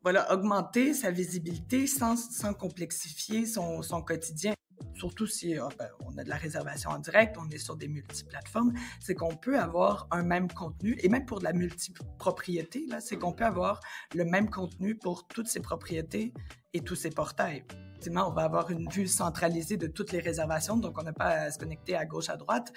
voilà, augmenter sa visibilité sans complexifier son quotidien. Surtout si on a de la réservation en direct, on est sur des multiplateformes, c'est qu'on peut avoir un même contenu, et même pour de la multipropriété, là, c'est qu'on peut avoir le même contenu pour toutes ces propriétés et tous ces portails. Effectivement, on va avoir une vue centralisée de toutes les réservations, donc on n'a pas à se connecter à gauche, à droite.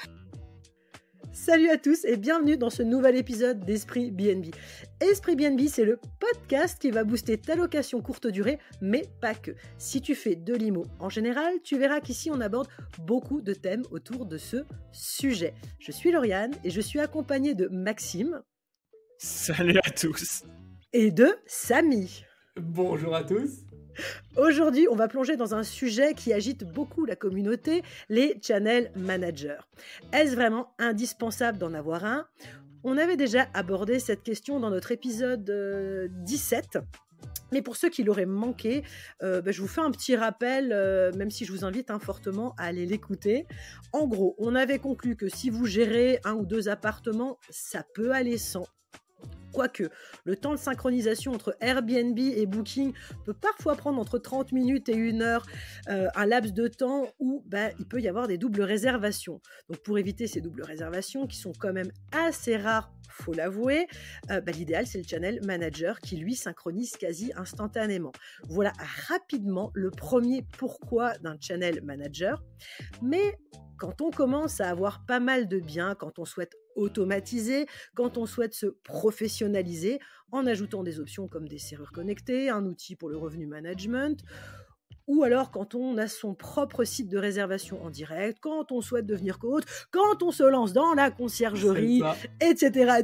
Salut à tous et bienvenue dans ce nouvel épisode d'Esprit BNB. Esprit BNB, c'est le podcast qui va booster ta location courte durée, mais pas que. Si tu fais de l'IMO en général, tu verras qu'ici on aborde beaucoup de thèmes autour de ce sujet. Je suis Lauriane et je suis accompagnée de Maxime. Salut à tous. Et de Samy. Bonjour à tous. Aujourd'hui, on va plonger dans un sujet qui agite beaucoup la communauté, les channel managers. Est-ce vraiment indispensable d'en avoir un ? On avait déjà abordé cette question dans notre épisode 17. Mais pour ceux qui l'auraient manqué, je vous fais un petit rappel, même si je vous invite fortement à aller l'écouter. En gros, on avait conclu que si vous gérez 1 ou 2 appartements, ça peut aller sans. Quoique, le temps de synchronisation entre Airbnb et Booking peut parfois prendre entre 30 minutes et 1 heure, un laps de temps où il peut y avoir des doubles réservations. Donc pour éviter ces doubles réservations, qui sont quand même assez rares, faut l'avouer, l'idéal c'est le channel manager qui lui synchronise quasi instantanément. Voilà rapidement le premier pourquoi d'un channel manager. Mais quand on commence à avoir pas mal de biens, quand on souhaite automatiser, quand on souhaite se professionnaliser en ajoutant des options comme des serrures connectées, un outil pour le revenu management, ou alors quand on a son propre site de réservation en direct, quand on souhaite devenir coach, quand on se lance dans la conciergerie, etc.,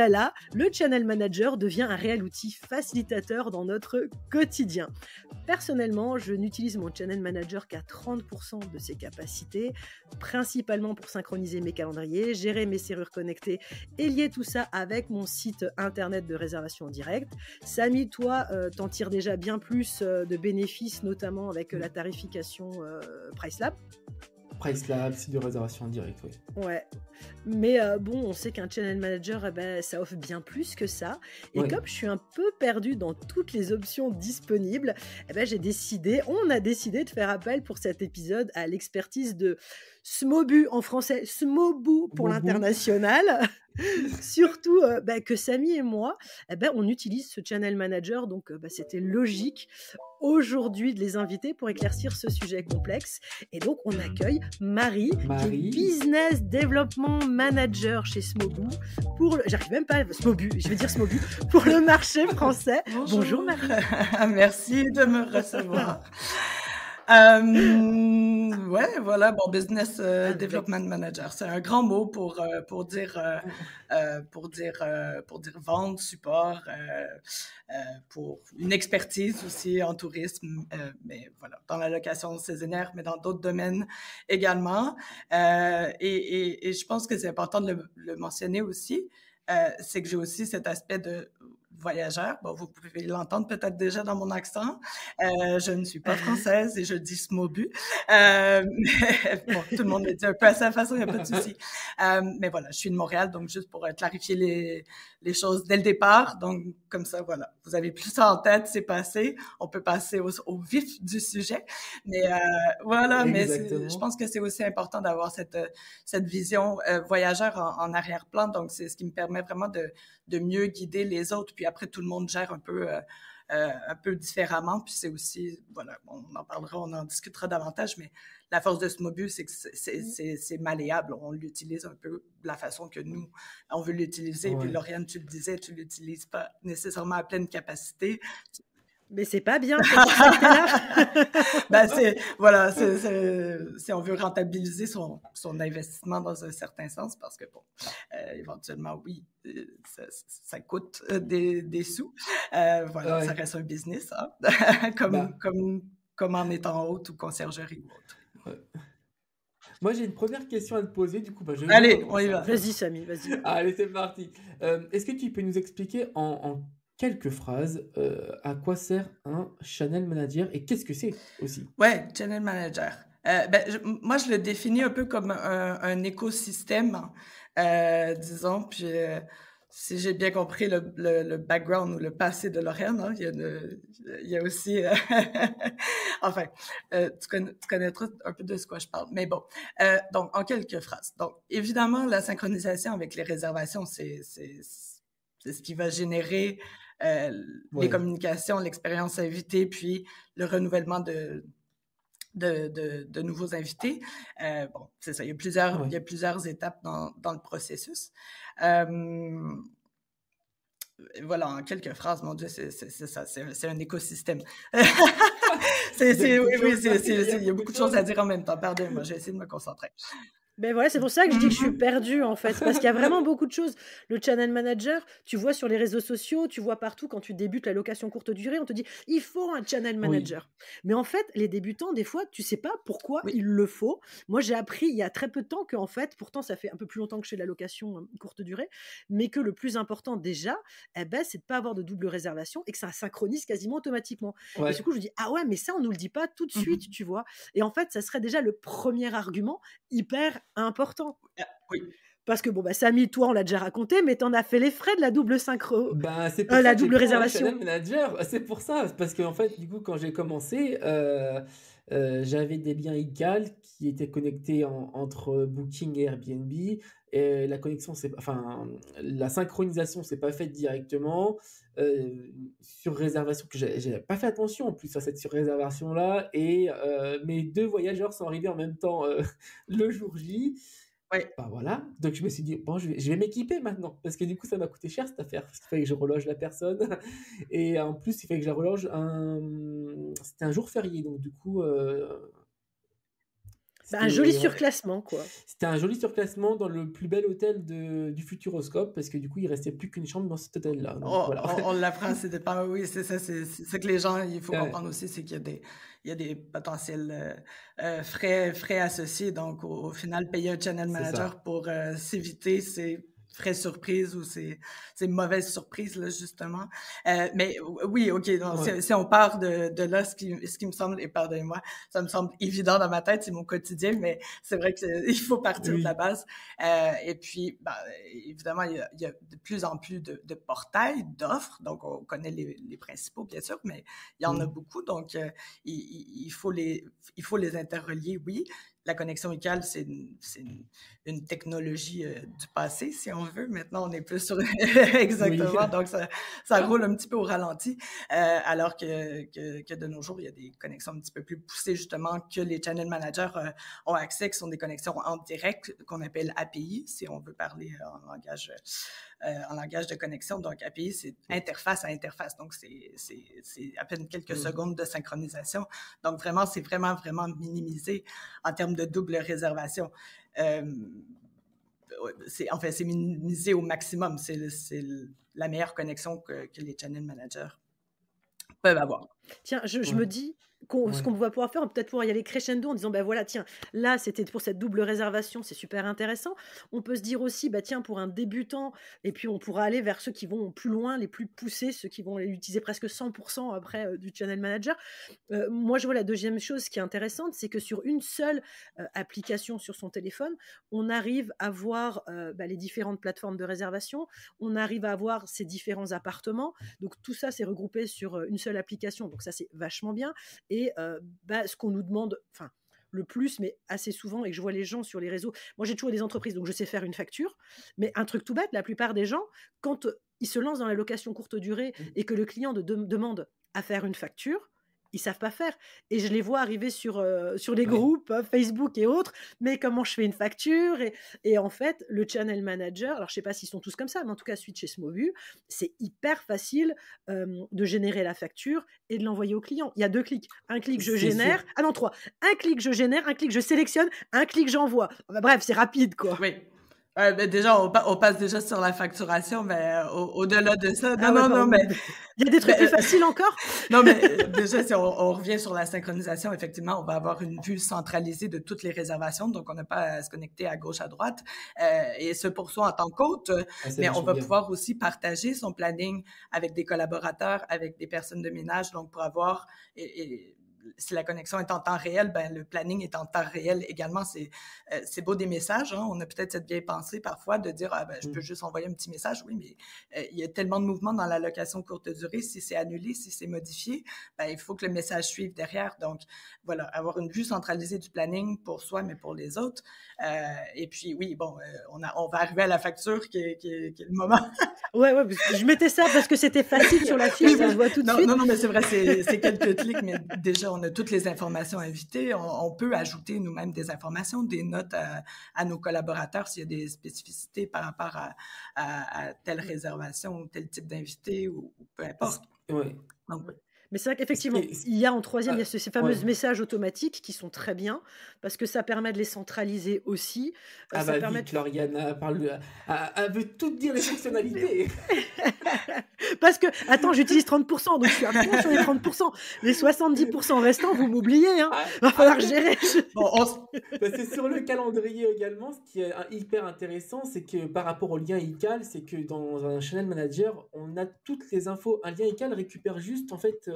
là, le channel manager devient un réel outil facilitateur dans notre quotidien. Personnellement, je n'utilise mon channel manager qu'à 30% de ses capacités, principalement pour synchroniser mes calendriers, gérer mes serrures connectées et lier tout ça avec mon site internet de réservation en direct. Samy, toi, t'en tires déjà bien plus de bénéfices, notamment avec la tarification Pricelab. Pricelab, site de réservation en direct, oui. Ouais, mais on sait qu'un channel manager, ça offre bien plus que ça. Et comme je suis un peu perdue dans toutes les options disponibles, on a décidé de faire appel pour cet épisode à l'expertise de Smobu, en français Smobu pour l'international. Surtout que Samy et moi, on utilise ce channel manager, donc c'était logique aujourd'hui de les inviter pour éclaircir ce sujet complexe. Et donc, on accueille Marie. Qui est Business Development Manager chez Smobu. J'arrive même pas à Smobu, je vais dire Smobu, pour le marché français. Bonjour Marie. Merci de me recevoir. Business Development Manager, c'est un grand mot pour dire vente, support, pour une expertise aussi en tourisme, mais voilà, dans la location saisonnière, mais dans d'autres domaines également. Et je pense que c'est important de le mentionner aussi, c'est que j'ai aussi cet aspect de voyageur. Bon, vous pouvez l'entendre peut-être déjà dans mon accent. Je ne suis pas française et je dis Smobu. Mais tout le monde le dit un peu à sa façon, il n'y a pas de souci. Mais voilà, je suis de Montréal, donc juste pour clarifier les choses dès le départ. Donc, comme ça, voilà, vous avez plus ça en tête, c'est passé. On peut passer au vif du sujet. Mais voilà, exactement. mais je pense que c'est aussi important d'avoir cette vision voyageur en arrière-plan. Donc, c'est ce qui me permet vraiment de mieux guider les autres. Puis après, tout le monde gère un peu différemment. Puis c'est aussi, voilà, on en parlera, on en discutera davantage, mais la force de Smobu, c'est que c'est malléable. On l'utilise un peu de la façon que nous, on veut l'utiliser. Ouais. Puis Lauriane, tu le disais, tu l'utilises pas nécessairement à pleine capacité. Mais c'est pas bien. On veut rentabiliser son investissement dans un certain sens parce que éventuellement, oui, ça coûte des sous. Ça reste un business, hein? comme en étant hôte ou conciergerie ou autre. Ouais. Moi, j'ai une première question à te poser. Du coup, allez, on y va. Vas-y, Samy, vas-y. Allez, c'est parti. Est-ce que tu peux nous expliquer en quelques phrases à quoi sert un channel manager et qu'est-ce que c'est aussi? Ouais, channel manager. Moi, je le définis un peu comme un écosystème, disons, puis Si j'ai bien compris le background ou le passé de Lauriane, hein, il y a aussi... enfin, tu connaîtras un peu de ce quoi je parle. Mais bon, donc, en quelques phrases. Donc, évidemment, la synchronisation avec les réservations, c'est ce qui va générer les communications, l'expérience invitée, puis le renouvellement de nouveaux invités. Bon, c'est ça, il y a plusieurs étapes dans le processus. Voilà, en quelques phrases, mon Dieu, c'est ça, c'est un écosystème. Oui, il y a beaucoup de choses à dire en même temps. Pardon, je vais essayer de me concentrer. Ben voilà, c'est pour ça que je dis que je suis perdue en fait, parce qu'il y a vraiment beaucoup de choses. Le channel manager, tu vois sur les réseaux sociaux, tu vois partout quand tu débutes la location courte durée, on te dit il faut un channel manager. Mais en fait, les débutants, des fois, tu sais pas pourquoi il le faut. Moi, j'ai appris il y a très peu de temps qu'en fait, pourtant ça fait un peu plus longtemps que je fais de la location courte durée, mais que le plus important déjà, c'est de pas avoir de double réservation et que ça synchronise quasiment automatiquement. Et du coup, je dis ah ouais, mais ça on nous le dit pas tout de suite, tu vois. Et en fait, ça serait déjà le premier argument hyper important. Oui. Parce que bon, Samy, toi, on l'a déjà raconté, mais t'en as fait les frais de la double synchro, c'est pour la double réservation. Channel Manager, c'est pour ça, parce qu'en fait, du coup, quand j'ai commencé, j'avais des liens ICAL qui étaient connectés entre Booking et Airbnb. Et la synchronisation s'est pas faite directement. Sur réservation, que j'avais pas fait attention en plus à cette surréservation là, et mes 2 voyageurs sont arrivés en même temps le jour J. Voilà, donc je me suis dit bon, je vais m'équiper maintenant, parce que du coup ça m'a coûté cher cette affaire, parce qu'il fallait que je reloge la personne et en plus il fallait que je la reloge c'était un jour férié, donc du coup un joli surclassement, quoi. C'était un joli surclassement dans le plus bel hôtel du Futuroscope, parce que du coup, il restait plus qu'une chambre dans cet hôtel-là. On l'apprend, c'est dépend. Oui, c'est ça. C'est que les gens, il faut comprendre aussi, c'est qu'il y a des potentiels frais associés. Donc, au final, payer un channel manager pour s'éviter ces frais surprises ou ces mauvaises surprises, là, justement. Mais oui, OK, donc, si on part de là, ce qui me semble, et pardonnez-moi, ça me semble évident dans ma tête, c'est mon quotidien, mais c'est vrai qu'il faut partir de la base. Et puis, évidemment, il y a de plus en plus de portails, d'offres, donc on connaît les principaux, bien sûr, mais il y en a beaucoup, donc il faut les interrelier, oui. La connexion ICAL, c'est une technologie du passé, si on veut. Maintenant, on est plus sur... Exactement. Donc, ça roule un petit peu au ralenti, alors que de nos jours, il y a des connexions un petit peu plus poussées, justement, que les channel managers ont accès, qui sont des connexions en direct, qu'on appelle API, si on veut parler en langage de connexion. Donc, API, c'est interface à interface. Donc, c'est à peine quelques secondes de synchronisation. Donc, vraiment, c'est vraiment minimisé en termes de double réservation. C'est minimisé au maximum. C'est la meilleure connexion que les channel managers peuvent avoir. Tiens, je me dis ce qu'on va pouvoir faire, on va peut-être pouvoir y aller crescendo en disant, voilà, tiens, là, c'était pour cette double réservation, c'est super intéressant. On peut se dire aussi, tiens, pour un débutant, et puis on pourra aller vers ceux qui vont plus loin, les plus poussés, ceux qui vont utiliser presque 100% après du channel manager. Moi, je vois la deuxième chose qui est intéressante, c'est que sur une seule application sur son téléphone, on arrive à voir les différentes plateformes de réservation, on arrive à voir ces différents appartements. Donc, tout ça, c'est regroupé sur une seule application. Donc, ça, c'est vachement bien. Et ce qu'on nous demande, le plus, mais assez souvent, et que je vois les gens sur les réseaux, moi j'ai toujours des entreprises, donc je sais faire une facture, mais un truc tout bête, la plupart des gens, quand ils se lancent dans la location courte durée et que le client demande à faire une facture, ils savent pas faire. Et je les vois arriver sur les groupes Facebook et autres, mais comment je fais une facture et en fait, le channel manager, alors je sais pas s'ils sont tous comme ça, mais en tout cas, celui de chez Smovu, c'est hyper facile de générer la facture et de l'envoyer au client. Il y a 2 clics. Un clic, je génère. Sûr. Ah non, 3. Un clic, je génère. Un clic, je sélectionne. Un clic, j'envoie. Bref, c'est rapide, quoi. Oui. Déjà, on passe déjà sur la facturation, mais au-delà de ça, non, mais... Il y a des trucs plus faciles encore? Non, mais déjà, si on revient sur la synchronisation, effectivement, on va avoir une vue centralisée de toutes les réservations, donc on n'a pas à se connecter à gauche, à droite, et ce pour soi en tant qu'hôte, mais on va pouvoir aussi partager son planning avec des collaborateurs, avec des personnes de ménage, donc pour avoir... si la connexion est en temps réel, ben le planning est en temps réel également. C'est beau des messages, hein. On a peut-être cette vieille pensée parfois de dire ah ben je peux juste envoyer un petit message, oui, mais il y a tellement de mouvements dans la location courte durée. Si c'est annulé, si c'est modifié, ben il faut que le message suive derrière. Donc voilà, avoir une vue centralisée du planning pour soi, mais pour les autres. Et puis oui, bon, on va arriver à la facture qui est le moment. Ouais, je mettais ça parce que c'était facile sur la fiche, ça se voit tout de suite. Non, mais c'est vrai, c'est quelques clics, mais déjà, on a toutes les informations invitées. On peut ajouter nous-mêmes des informations, des notes à nos collaborateurs s'il y a des spécificités par rapport à telle réservation ou tel type d'invité ou peu importe. Ouais. Donc, mais c'est vrai qu'effectivement, il y a en troisième, il y a ces fameux messages automatiques qui sont très bien parce que ça permet de les centraliser aussi. Ah ça bah permet vite, Lauriane elle veut toutes dire les fonctionnalités. Parce que, attends, j'utilise 30%, donc je suis à fond sur les 30%. Les 70% restants, vous m'oubliez, hein. Va falloir gérer. Bon, c'est sur le calendrier également. Ce qui est hyper intéressant, c'est que par rapport au lien iCal, c'est que dans un channel manager, on a toutes les infos. Un lien iCal récupère juste, en fait,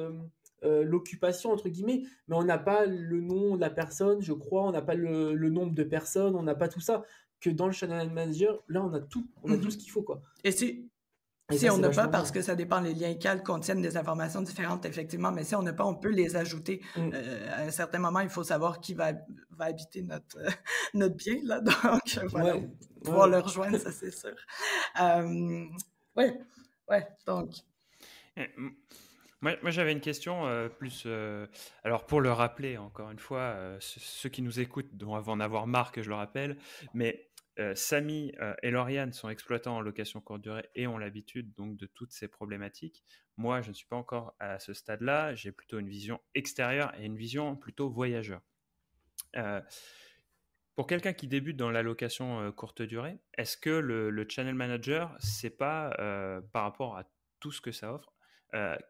l'occupation, entre guillemets, mais on n'a pas le nom de la personne, je crois, on n'a pas le nombre de personnes, on n'a pas tout ça. Que dans le channel manager, là, on a tout ce qu'il faut, quoi. Et si on n'a pas, parce que ça dépend, les liens ICAL contiennent des informations différentes, effectivement, mais si on n'a pas, on peut les ajouter. À un certain moment, il faut savoir qui va habiter notre bien, là, donc voilà, pouvoir le rejoindre, ça c'est sûr. Donc... Moi, j'avais une question plus... alors, pour le rappeler, encore une fois, ceux qui nous écoutent doivent en avoir marre que je le rappelle, mais... Samy et Lauriane sont exploitants en location courte durée et ont l'habitude donc de toutes ces problématiques. Moi, je ne suis pas encore à ce stade-là. J'ai plutôt une vision extérieure et une vision plutôt voyageur. Pour quelqu'un qui débute dans la location courte durée, est-ce que le channel manager, c'est pas par rapport à tout ce que ça offre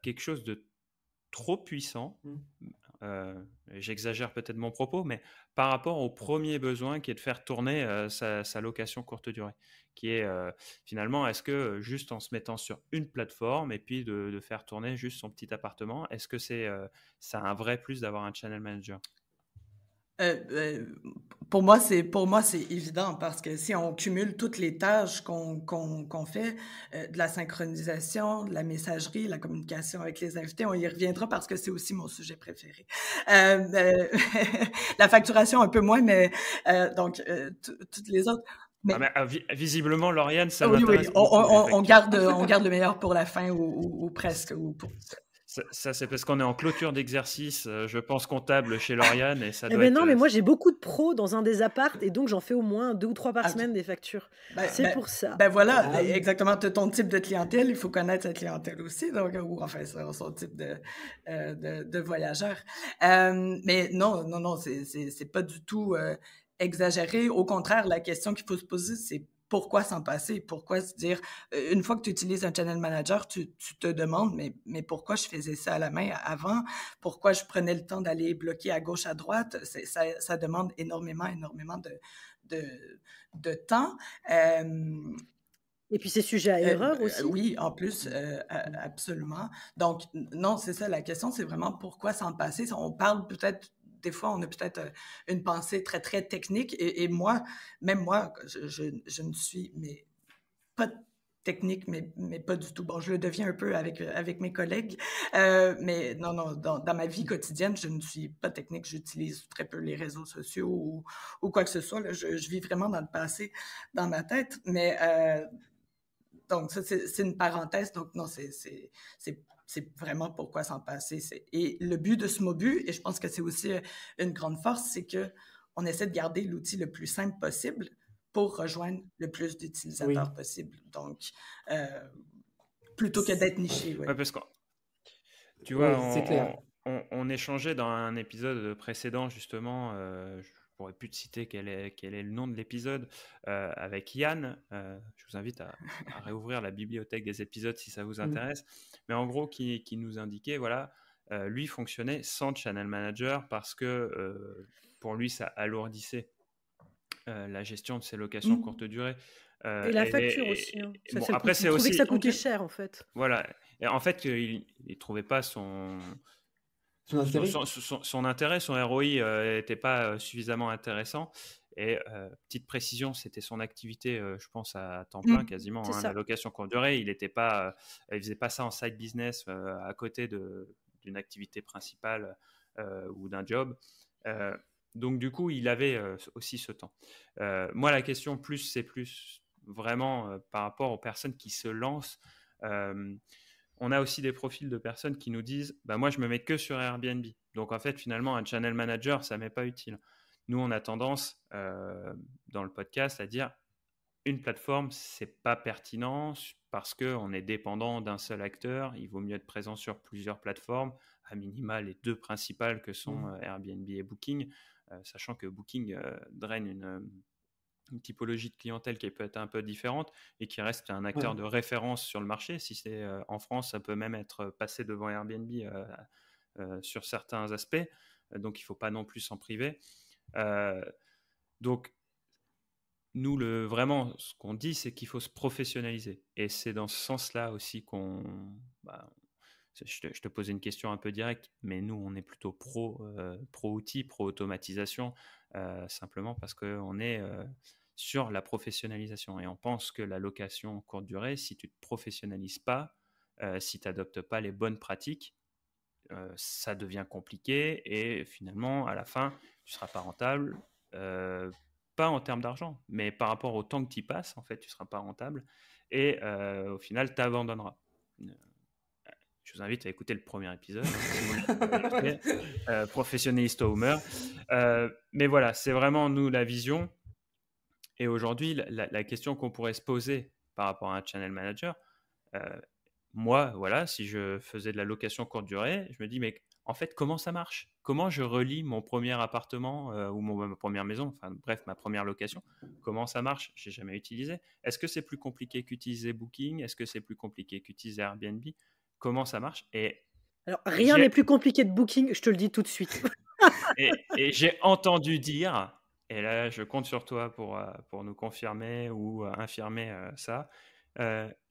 quelque chose de trop puissant? J'exagère peut-être mon propos, mais par rapport au premier besoin qui est de faire tourner sa location courte durée, qui est finalement, est-ce que juste en se mettant sur une plateforme et puis de faire tourner juste son petit appartement, est-ce que ça a un vrai plus d'avoir un channel manager? Pour moi, c'est évident parce que si on cumule toutes les tâches qu'on fait, de la synchronisation, de la messagerie, la communication avec les invités, on y reviendra parce que c'est aussi mon sujet préféré. La facturation un peu moins, mais donc toutes les autres. Mais... visiblement, Lauriane, ça oui, m'intéresse. On garde le meilleur pour la fin ou presque. Ça, c'est parce qu'on est en clôture d'exercice, je pense, comptable chez Lauriane. Et ça doit mais non, mais moi, j'ai beaucoup de pros dans un des apparts et donc j'en fais au moins 2 ou 3 par semaine des factures. C'est pour ça. Ben voilà, exactement. Ton type de clientèle, il faut connaître cette clientèle aussi, donc, ou enfin son type de voyageur. Mais non, c'est pas du tout exagéré. Au contraire, la question qu'il faut se poser, c'est pourquoi s'en passer? Pourquoi se dire, une fois que tu utilises un channel manager, tu te demandes, mais pourquoi je faisais ça à la main avant? Pourquoi je prenais le temps d'aller bloquer à gauche, à droite? Ça demande énormément de temps. Et puis c'est sujet à erreur aussi. Oui, en plus, absolument. Donc, non, c'est ça, la question, c'est vraiment pourquoi s'en passer? On parle peut-être... Des fois, on a peut-être une pensée très, très technique. Et même moi, je ne suis pas technique, mais pas du tout. Bon, je le deviens un peu avec mes collègues. Mais non, dans ma vie quotidienne, je ne suis pas technique. J'utilise très peu les réseaux sociaux ou quoi que ce soit. Là. Je vis vraiment dans le passé, dans ma tête. Mais donc, ça, c'est une parenthèse. Donc, non, c'est vraiment pourquoi s'en passer. Et le but de ce MOBU, et je pense que c'est aussi une grande force, c'est qu'on essaie de garder l'outil le plus simple possible pour rejoindre le plus d'utilisateurs possible. Donc, plutôt que d'être niché. Ouais, parce que, tu vois, on échangeait dans un épisode précédent, justement, je pourrais plus te citer quel est le nom de l'épisode, avec Yann. Je vous invite à réouvrir la bibliothèque des épisodes si ça vous intéresse. Mais en gros, qui nous indiquait, voilà, lui fonctionnait sans channel manager parce que pour lui, ça alourdissait la gestion de ses locations courte durée. Et la facture aussi. Hein. Bon, après, c'est aussi... que ça coûtait cher, en fait. Voilà. Et en fait, il ne trouvait pas son son intérêt, son ROI n'était pas suffisamment intéressant. Et petite précision, c'était son activité, je pense, à temps plein quasiment. La location courte durée, il faisait pas ça en side business à côté d'une activité principale ou d'un job. Donc du coup, il avait aussi ce temps. Moi, la question c'est plus vraiment par rapport aux personnes qui se lancent. On a aussi des profils de personnes qui nous disent moi, je me mets que sur Airbnb. Donc, en fait, finalement, un channel manager, ça m'est pas utile. Nous, on a tendance, dans le podcast, à dire une plateforme, c'est pas pertinent parce qu'on est dépendant d'un seul acteur. Il vaut mieux être présent sur plusieurs plateformes, à minima les deux principales que sont Airbnb et Booking, sachant que Booking draine une typologie de clientèle qui peut être un peu différente et qui reste un acteur de référence sur le marché. Si c'est en France, ça peut même être passé devant Airbnb sur certains aspects. Donc, il ne faut pas non plus s'en priver. Donc, nous, vraiment, ce qu'on dit, c'est qu'il faut se professionnaliser. Et c'est dans ce sens-là aussi je te pose une question un peu directe, mais nous, on est plutôt pro-outils, pro-automatisation, simplement parce qu'on est sur la professionnalisation. Et on pense que la location courte durée, si tu ne te professionnalises pas, si tu n'adoptes pas les bonnes pratiques, ça devient compliqué et finalement, à la fin, tu ne seras pas rentable. Pas en termes d'argent, mais par rapport au temps que tu y passes, en fait, tu ne seras pas rentable et au final, tu abandonneras. Je vous invite à écouter le premier épisode, Professionnaliste au Homer. Mais voilà, c'est vraiment, nous, la vision. Et aujourd'hui, la question qu'on pourrait se poser par rapport à un channel manager, moi, voilà, si je faisais de la location courte durée, je me dis, mais en fait, comment ça marche? Comment je relie mon premier appartement ou ma première maison, enfin bref, ma première location? Comment ça marche? Je n'ai jamais utilisé. Est-ce que c'est plus compliqué qu'utiliser Booking? Est-ce que c'est plus compliqué qu'utiliser Airbnb? Comment ça marche? Alors, rien n'est plus compliqué de Booking, je te le dis tout de suite. et j'ai entendu dire, et là, je compte sur toi pour nous confirmer ou infirmer ça.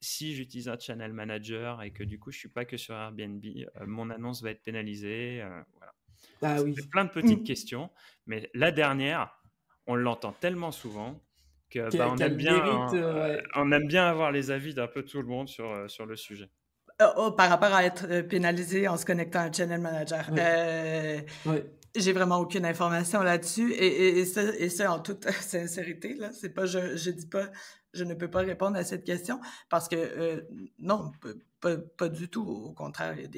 Si j'utilise un channel manager et que du coup je suis pas que sur Airbnb, mon annonce va être pénalisée. Voilà. Ah oui. Plein de petites questions, mais la dernière, on l'entend tellement souvent que on aime bien avoir les avis d'un peu tout le monde sur le sujet. Par rapport à être pénalisé en se connectant à un channel manager. J'ai vraiment aucune information là-dessus et ça en toute sincérité, là, c'est pas je dis pas je ne peux pas répondre à cette question parce que non, pas du tout. Au contraire, il y a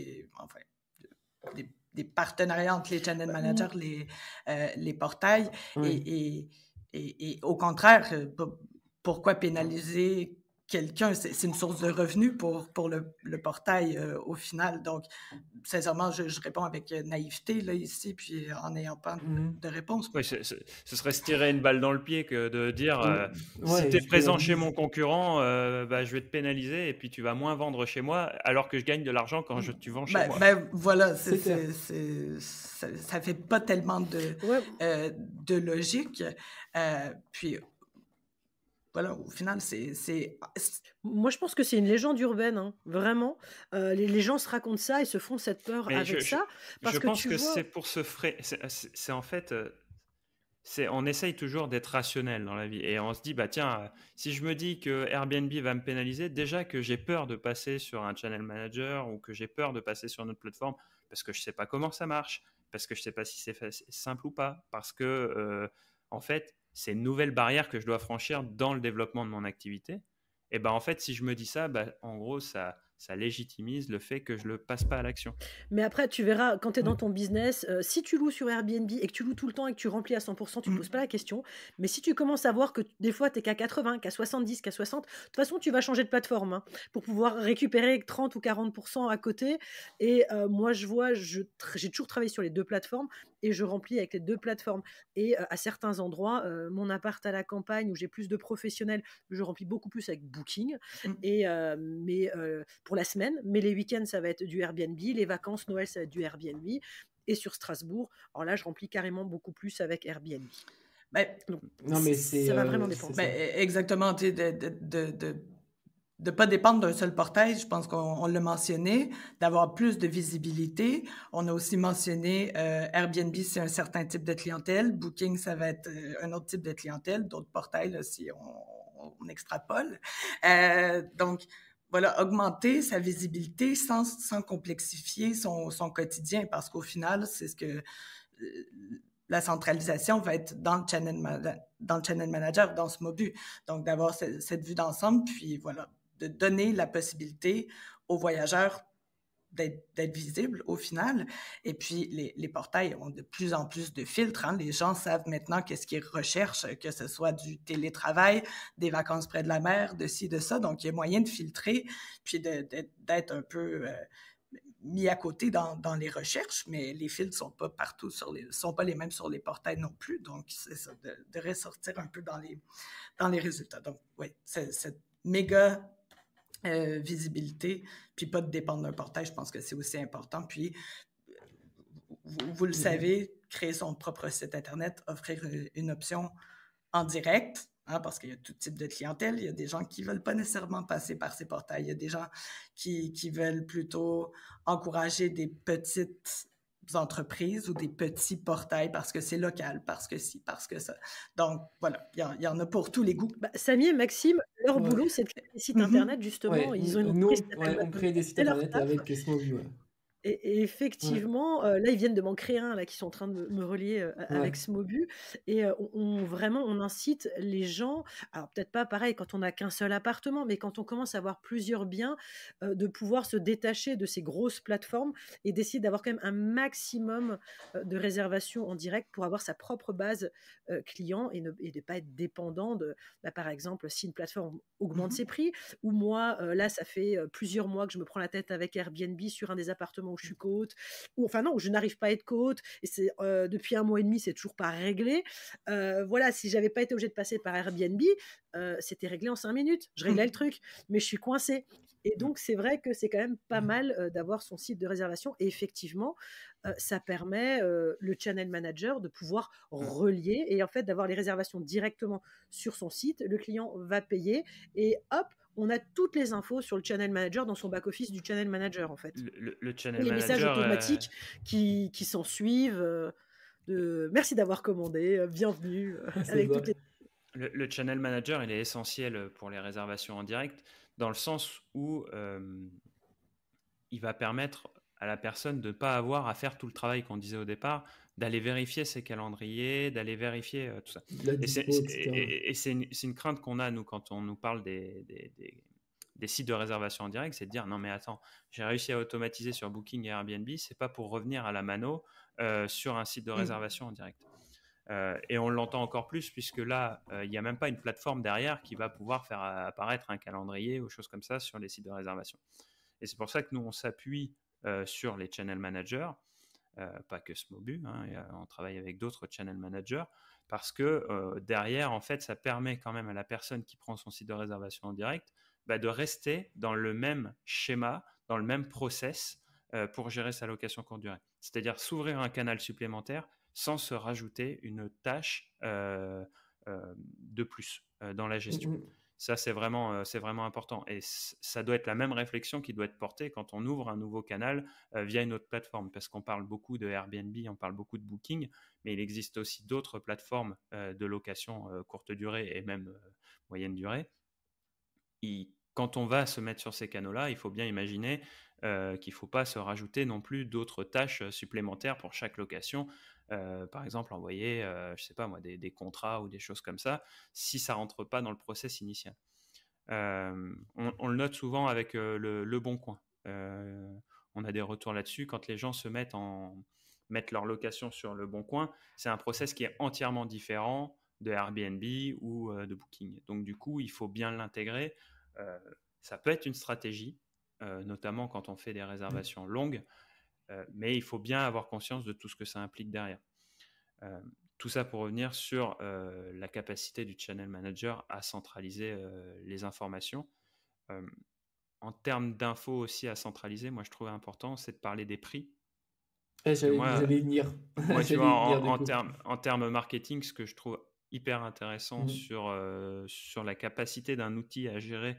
des partenariats entre les channel managers, les portails et au contraire, pourquoi pénaliser quelqu'un? C'est une source de revenus pour le portail au final. Donc, sincèrement, je réponds avec naïveté là, ici, puis en n'ayant pas de réponse. Oui, ce serait se tirer une balle dans le pied que de dire si tu es présent chez mon concurrent, je vais te pénaliser et puis tu vas moins vendre chez moi alors que je gagne de l'argent quand tu vends chez moi. Voilà, ça fait pas tellement de logique. Puis voilà, au final, Moi, je pense que c'est une légende urbaine, hein, vraiment. Les gens se racontent ça et se font cette peur avec ça. Je pense que c'est pour se frayer. C'est en fait... on essaye toujours d'être rationnel dans la vie et on se dit, tiens, si je me dis que Airbnb va me pénaliser, déjà que j'ai peur de passer sur un channel manager ou que j'ai peur de passer sur une autre plateforme parce que je ne sais pas comment ça marche, parce que je ne sais pas si c'est simple ou pas, parce que, en fait, c'est une nouvelle barrière que je dois franchir dans le développement de mon activité. Et en fait, si je me dis ça, en gros, ça légitimise le fait que je ne le passe pas à l'action. Mais après, tu verras, quand tu es dans ton business, si tu loues sur Airbnb et que tu loues tout le temps et que tu remplis à 100%, tu ne poses pas la question. Mais si tu commences à voir que des fois, tu es qu'à 80, qu'à 70, qu'à 60, de toute façon, tu vas changer de plateforme pour pouvoir récupérer 30 ou 40% à côté. Et moi, je vois, j'ai toujours travaillé sur les deux plateformes et je remplis avec les deux plateformes. Et à certains endroits, mon appart à la campagne où j'ai plus de professionnels, je remplis beaucoup plus avec Booking. Mais pour la semaine, mais les week-ends, ça va être du Airbnb, les vacances, Noël, ça va être du Airbnb, et sur Strasbourg, alors là, je remplis carrément beaucoup plus avec Airbnb. Donc, non, mais ça va vraiment dépendre. Exactement, de pas dépendre d'un seul portail, je pense qu'on l'a mentionné, d'avoir plus de visibilité. On a aussi mentionné Airbnb, c'est un certain type de clientèle. Booking, ça va être un autre type de clientèle. D'autres portails, là, si on extrapole. Donc, voilà, augmenter sa visibilité sans complexifier son quotidien, parce qu'au final, c'est ce que la centralisation va être dans le channel manager, dans ce MOBU. Donc, d'avoir cette vue d'ensemble, puis voilà, de donner la possibilité aux voyageurs d'être visibles au final. Et puis, les portails ont de plus en plus de filtres. Hein. Les gens savent maintenant qu'est-ce qu'ils recherchent, que ce soit du télétravail, des vacances près de la mer, de ci, de ça. Donc, il y a moyen de filtrer, puis d'être un peu mis à côté dans les recherches, mais les filtres sont pas partout sont pas les mêmes sur les portails non plus. Donc, c'est ça, de ressortir un peu dans les résultats. Donc, oui, cette méga visibilité, puis pas de dépendre d'un portail, je pense que c'est aussi important. Puis, vous le savez, créer son propre site Internet, offrir une option en direct, hein, parce qu'il y a tout type de clientèle. Il y a des gens qui ne veulent pas nécessairement passer par ces portails. Il y a des gens qui veulent plutôt encourager des petites entreprises ou des petits portails parce que c'est local, parce que ci, parce que ça. Donc, voilà, il y en a pour tous les goûts. Samy et Maxime, leur boulot, c'est de créer des sites Internet, justement. Ouais, Ils ont une nous, entreprise on crée des sites c'est leur Internet taf. avec Smoby, ouais. Et effectivement, là, ils viennent de m'en créer un, là, qui sont en train de me relier avec Smobu. Et vraiment, on incite les gens, alors peut-être pas pareil quand on n'a qu'un seul appartement, mais quand on commence à avoir plusieurs biens, de pouvoir se détacher de ces grosses plateformes et d'essayer d'avoir quand même un maximum de réservations en direct pour avoir sa propre base client et de pas être dépendant de, par exemple, si une plateforme augmente ses prix, ou moi, là, ça fait plusieurs mois que je me prends la tête avec Airbnb sur un des appartements où je suis co-hôte, où je n'arrive pas à être co-hôte, et c'est depuis 1 mois et demi, c'est toujours pas réglé. Voilà, si j'avais pas été obligée de passer par Airbnb, c'était réglé en 5 minutes. Je réglais le truc, mais je suis coincée. Et donc, c'est vrai que c'est quand même pas mal d'avoir son site de réservation. Et effectivement, ça permet le channel manager de pouvoir relier et en fait d'avoir les réservations directement sur son site. Le client va payer et hop, on a toutes les infos sur le channel manager dans son back-office du channel manager, en fait. Le channel les manager, messages automatiques qui s'en suivent. Merci d'avoir commandé, bienvenue. Avec toutes les... Le channel manager, il est essentiel pour les réservations en direct, dans le sens où il va permettre à la personne de ne pas avoir à faire tout le travail qu'on disait au départ, d'aller vérifier ses calendriers, d'aller vérifier tout ça. Et c'est une crainte qu'on a, nous, quand on nous parle des sites de réservation en direct, c'est de dire non mais attends, j'ai réussi à automatiser sur Booking et Airbnb, c'est pas pour revenir à la mano sur un site de réservation en direct. Et on l'entend encore plus puisque là, il n'y a même pas une plateforme derrière qui va pouvoir faire apparaître un calendrier ou choses comme ça sur les sites de réservation. Et c'est pour ça que nous, on s'appuie sur les channel managers, pas que Smobu, hein, on travaille avec d'autres channel managers, parce que derrière, en fait, ça permet quand même à la personne qui prend son site de réservation en direct de rester dans le même schéma, dans le même process pour gérer sa location courte durée. C'est-à-dire s'ouvrir un canal supplémentaire sans se rajouter une tâche de plus dans la gestion. Ça, c'est vraiment important. Et ça doit être la même réflexion qui doit être portée quand on ouvre un nouveau canal via une autre plateforme. Parce qu'on parle beaucoup de Airbnb, on parle beaucoup de Booking, mais il existe aussi d'autres plateformes de location courte durée et même moyenne durée. Quand on va se mettre sur ces canaux-là, il faut bien imaginer qu'il ne faut pas se rajouter non plus d'autres tâches supplémentaires pour chaque location. Par exemple, envoyer, je sais pas moi, des contrats ou des choses comme ça, si ça rentre pas dans le process initial. On le note souvent avec le Bon Coin. On a des retours là-dessus. Quand les gens se mettent leur location sur le Bon Coin, c'est un process qui est entièrement différent de Airbnb ou de Booking. Donc du coup, il faut bien l'intégrer. Ça peut être une stratégie, notamment quand on fait des réservations longues. Mais il faut bien avoir conscience de tout ce que ça implique derrière. Tout ça pour revenir sur la capacité du channel manager à centraliser les informations. En termes d'infos aussi à centraliser, moi je trouvais important, c'est de parler des prix. J'allais venir. Moi, tu vois, en termes marketing, ce que je trouve hyper intéressant sur la capacité d'un outil à gérer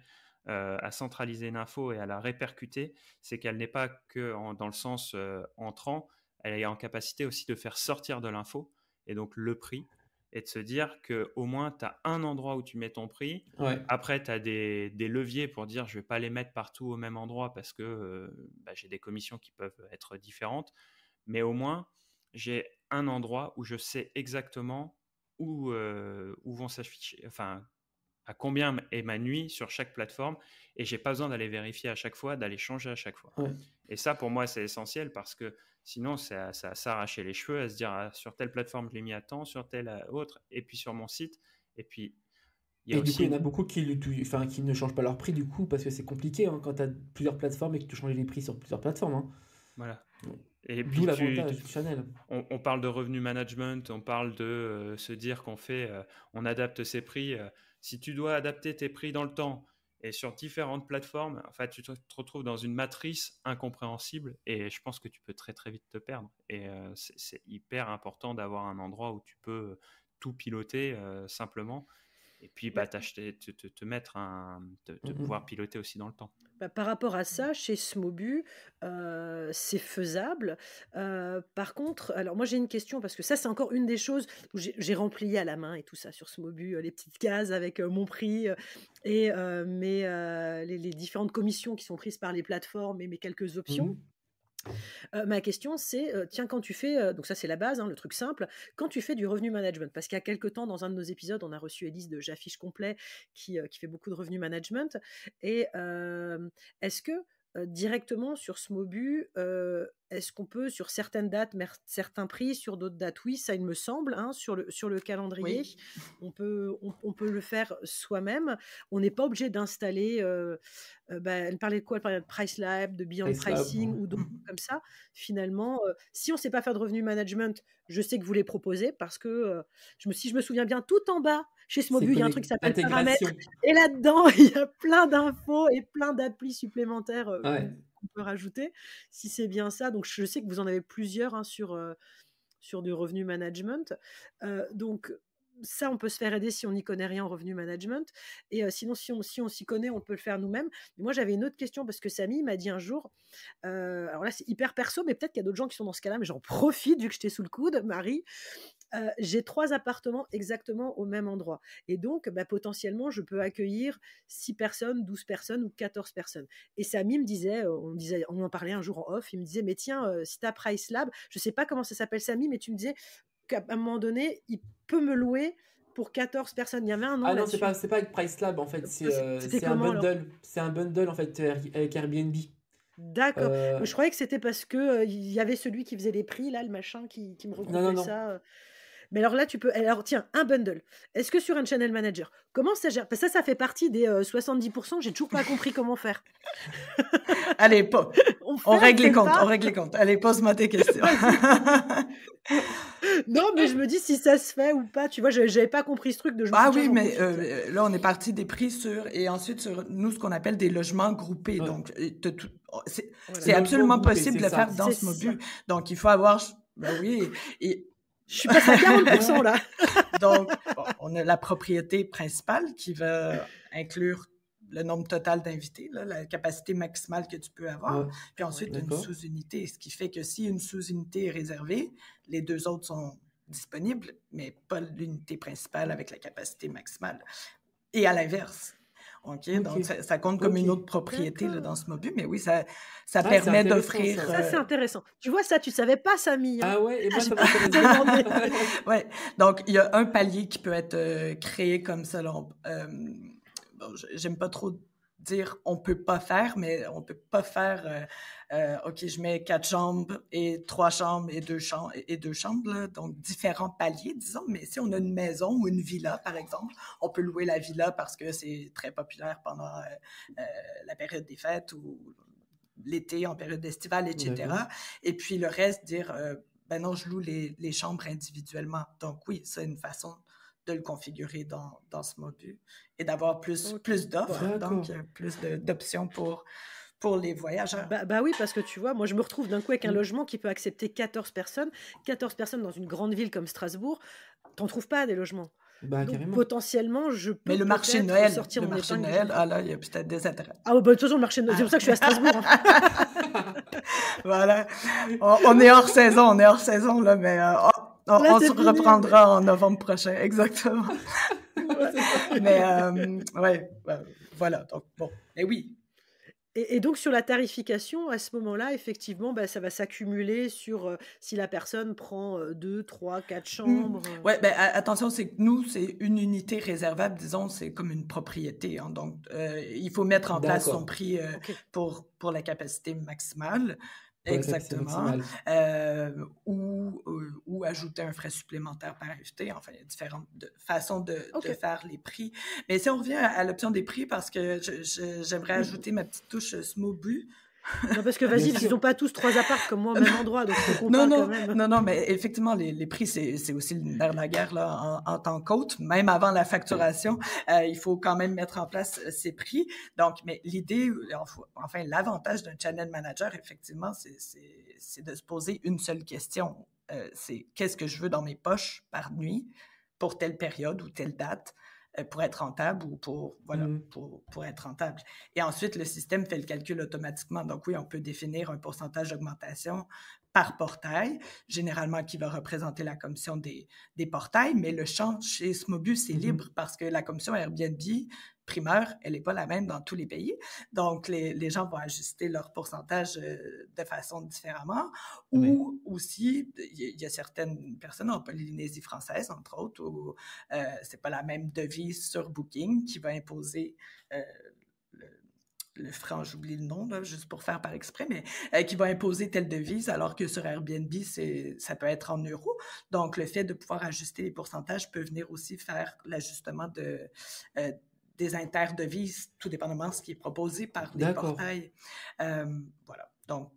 à centraliser une info et à la répercuter, c'est qu'elle n'est pas que dans le sens entrant, elle est en capacité aussi de faire sortir de l'info, et donc le prix, et de se dire qu'au moins tu as un endroit où tu mets ton prix. Ouais. Après, tu as des leviers pour dire je ne vais pas les mettre partout au même endroit parce que j'ai des commissions qui peuvent être différentes, mais au moins j'ai un endroit où je sais exactement où vont s'afficher, enfin à combien est ma nuit sur chaque plateforme, et j'ai pas besoin d'aller vérifier à chaque fois, d'aller changer à chaque fois. Ouais. Et ça, pour moi, c'est essentiel parce que sinon, ça s'arracher les cheveux à se dire sur telle plateforme, je l'ai mis à temps, sur telle autre, et puis sur mon site. Et puis, il y a aussi... du coup, il y en a beaucoup qui ne changent pas leur prix du coup, parce que c'est compliqué quand tu as plusieurs plateformes et que tu changes les prix sur plusieurs plateformes. Hein. Voilà. Et d'où l'avantage de Channel. On parle de revenu management, on parle de se dire on adapte ses prix. Si tu dois adapter tes prix dans le temps et sur différentes plateformes, en fait, tu te retrouves dans une matrice incompréhensible, et je pense que tu peux très très vite te perdre. Et c'est hyper important d'avoir un endroit où tu peux tout piloter simplement. Et puis te mettre pouvoir piloter aussi dans le temps. Par rapport à ça, chez Smobu, c'est faisable. Par contre, alors moi j'ai une question, parce que ça c'est encore une des choses où j'ai rempli à la main et tout ça sur Smobu, les petites cases avec mon prix et les différentes commissions qui sont prises par les plateformes et mes quelques options. Ma question, c'est, tiens, quand tu fais, donc ça c'est la base, le truc simple, quand tu fais du revenu management, parce qu'il y a quelque temps, dans un de nos épisodes, on a reçu Élise de J'affiche complet, qui fait beaucoup de revenu management, et est-ce que directement sur Smobu, est-ce qu'on peut, sur certaines dates, certains prix, sur d'autres dates, oui, ça il me semble, sur le calendrier, Oui. on peut le faire soi-même. On n'est pas obligé d'installer, elle parlait de quoi? Elle parlait de PriceLab, de Beyond Pricing ou d'autres comme ça. Finalement, si on ne sait pas faire de revenu management, je sais que vous les proposez, parce que si je me souviens bien, tout en bas, chez Smobu, il y a un truc qui s'appelle Paramètres, et là-dedans, il y a plein d'infos et plein d'applis supplémentaires qu'on peut rajouter, si c'est bien ça. Donc, je sais que vous en avez plusieurs sur du revenu management. Donc, ça, on peut se faire aider si on n'y connaît rien en revenu management. Et sinon, si on s'y connaît, on peut le faire nous-mêmes. Mais moi, j'avais une autre question, parce que Samy m'a dit un jour, alors là, c'est hyper perso, mais peut-être qu'il y a d'autres gens qui sont dans ce cas-là, mais j'en profite, vu que je t'ai sous le coude, Marie. J'ai 3 appartements exactement au même endroit. Et donc, potentiellement, je peux accueillir 6 personnes, 12 personnes ou 14 personnes. Et Samy me disait, on en parlait un jour en off, il me disait, mais tiens, si tu as PriceLab, je ne sais pas comment ça s'appelle, Samy, mais tu me disais qu'à un moment donné, il peut me louer pour 14 personnes. Il y avait un nom non, c'est pas avec PriceLab, en fait. C'est un bundle. Alors c'est un bundle, en fait, avec Airbnb. D'accord. Je croyais que c'était parce que il y avait celui qui faisait les prix, là, le machin qui me regroupait ça. Mais alors là, tu peux... Alors tiens, un bundle. Est-ce que sur un channel manager, comment ça gère? Parce que ça fait partie des 70%, j'ai toujours pas compris comment faire. Allez, on règle les comptes. Allez, pose-moi tes questions. Non, mais je me dis si ça se fait ou pas. Tu vois, j'avais pas compris ce truc de... oui, mais là, on est parti des prix et ensuite sur, nous, ce qu'on appelle des logements groupés. Ouais. Donc, c'est absolument possible de le faire dans Smobu. Donc, il faut avoir... oui, et... Je suis passée à 40% là. Donc, on a la propriété principale qui va inclure le nombre total d'invités, la capacité maximale que tu peux avoir. Puis ensuite, une sous-unité, ce qui fait que si une sous-unité est réservée, les 2 autres sont disponibles, mais pas l'unité principale avec la capacité maximale. Et à l'inverse. Okay. Donc, ça compte comme une autre propriété là, dans Smobu, mais oui, ça permet d'offrir... Ça, c'est intéressant. Tu vois, ça, tu ne savais pas, Samy. Ah ouais, et moi, ça m'intéresse. Ouais. Donc, il y a un palier qui peut être créé comme ça. J'aime pas trop dire on peut pas faire, mais on peut pas faire OK, je mets 4 chambres et 3 chambres et 2 chambres, là, donc différents paliers, disons. Mais si on a une maison ou une villa, par exemple, on peut louer la villa parce que c'est très populaire pendant la période des fêtes ou l'été, en période estivale, etc. Et puis le reste, dire non, je loue les chambres individuellement. Donc oui, c'est une façon de le configurer dans Smobu et d'avoir plus d'offres, donc plus d'options pour les voyageurs. Oui, parce que tu vois, moi je me retrouve d'un coup avec un logement qui peut accepter 14 personnes. 14 personnes dans une grande ville comme Strasbourg, t'en trouves pas des logements. Bah, Donc carrément. potentiellement, je Mais peux le marché de peut-être Noël, sortir le mon marché de épingle du Noël, jeu. ah là, il y a peut-être des intérêts. Ah bah, de toute façon, le marché de Noël, c'est pour ça que je suis à Strasbourg. Voilà. On est hors saison, là, mais Là, on c'est se fini. reprendra en novembre prochain, exactement. Ouais. C'est ça. Mais ouais, voilà. Donc bon, mais oui. Et donc sur la tarification, à ce moment-là, effectivement, bah, ça va s'accumuler sur, si la personne prend, 2, 3, 4 chambres, Ouais, ben attention, c'est que nous, c'est une unité réservable, disons, c'est comme une propriété, hein, donc il faut mettre en place son D'accord. prix OK. pour la capacité maximale, Pour la capacité exactement, maximale. ou ajouter un frais supplémentaire par invité. Enfin, il y a différentes façons de OK. faire les prix. Mais si on revient à l'option des prix, parce que j'aimerais ajouter ma petite touche Smobu. Non, parce que Bien vas-y, parce qu'ils sûr. ont pas tous 3 apparts comme moi au même endroit, donc faut qu'on parle quand même. Non, mais effectivement, les prix, c'est aussi le nerf de la guerre là, en tant qu'hôte. Même avant la facturation, il faut quand même mettre en place ces prix. Donc, mais l'idée, enfin, l'avantage d'un channel manager, effectivement, c'est de se poser une seule question. C'est qu'est-ce que je veux dans mes poches par nuit pour telle période ou telle date pour être rentable ou pour être rentable. Et ensuite, le système fait le calcul automatiquement. Donc oui, on peut définir un pourcentage d'augmentation par portail, généralement qui va représenter la commission des portails, mais le champ chez Smobu, c'est libre parce que la commission Airbnb primeur, elle n'est pas la même dans tous les pays. Donc, les gens vont ajuster leur pourcentage de façon différemment. Oui. Ou aussi, il y a certaines personnes en Polynésie française, entre autres, où c'est pas la même devise sur Booking qui va imposer le franc, j'oublie le nom, là, juste pour faire par exprès, mais qui va imposer telle devise, alors que sur Airbnb, ça peut être en euros. Donc, le fait de pouvoir ajuster les pourcentages peut venir aussi faire l'ajustement des interdevises, tout dépendamment de ce qui est proposé par les D'accord. portails. Voilà. Donc,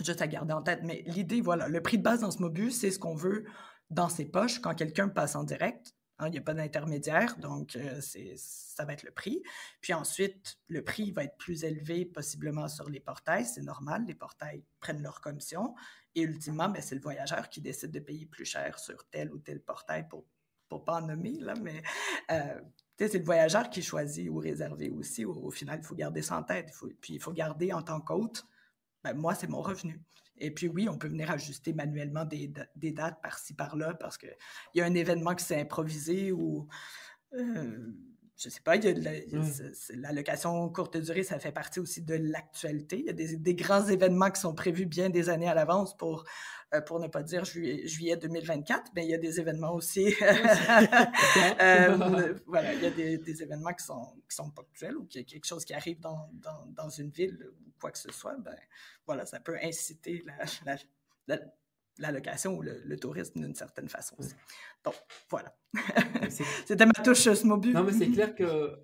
juste à garder en tête. Mais l'idée, voilà, le prix de base dans Smobu, c'est ce qu'on veut dans ses poches quand quelqu'un passe en direct. Hein, il n'y a pas d'intermédiaire, donc ça va être le prix. Puis ensuite, le prix va être plus élevé possiblement sur les portails. C'est normal, les portails prennent leur commission. Et ultimement, ben, c'est le voyageur qui décide de payer plus cher sur tel ou tel portail pour ne pas en nommer, là, mais c'est le voyageur qui choisit ou réserver aussi. Au final, il faut garder ça en tête. Puis il faut garder en tant qu'hôte, ben, moi, c'est mon revenu. Et puis oui, on peut venir ajuster manuellement des dates par-ci, par-là, parce qu'il y a un événement qui s'est improvisé ou, je ne sais pas, il y a la location courte durée, ça fait partie aussi de l'actualité. Il y a des grands événements qui sont prévus bien des années à l'avance pour ne pas dire juillet 2024, mais il y a des événements aussi. Voilà, il y a des événements qui sont ponctuels ou qu'il y a quelque chose qui arrive dans une ville ou quoi que ce soit, ben voilà, ça peut inciter la location ou le tourisme d'une certaine façon aussi. Donc, voilà. C'était ma touche Smobu. Non, mais c'est clair que.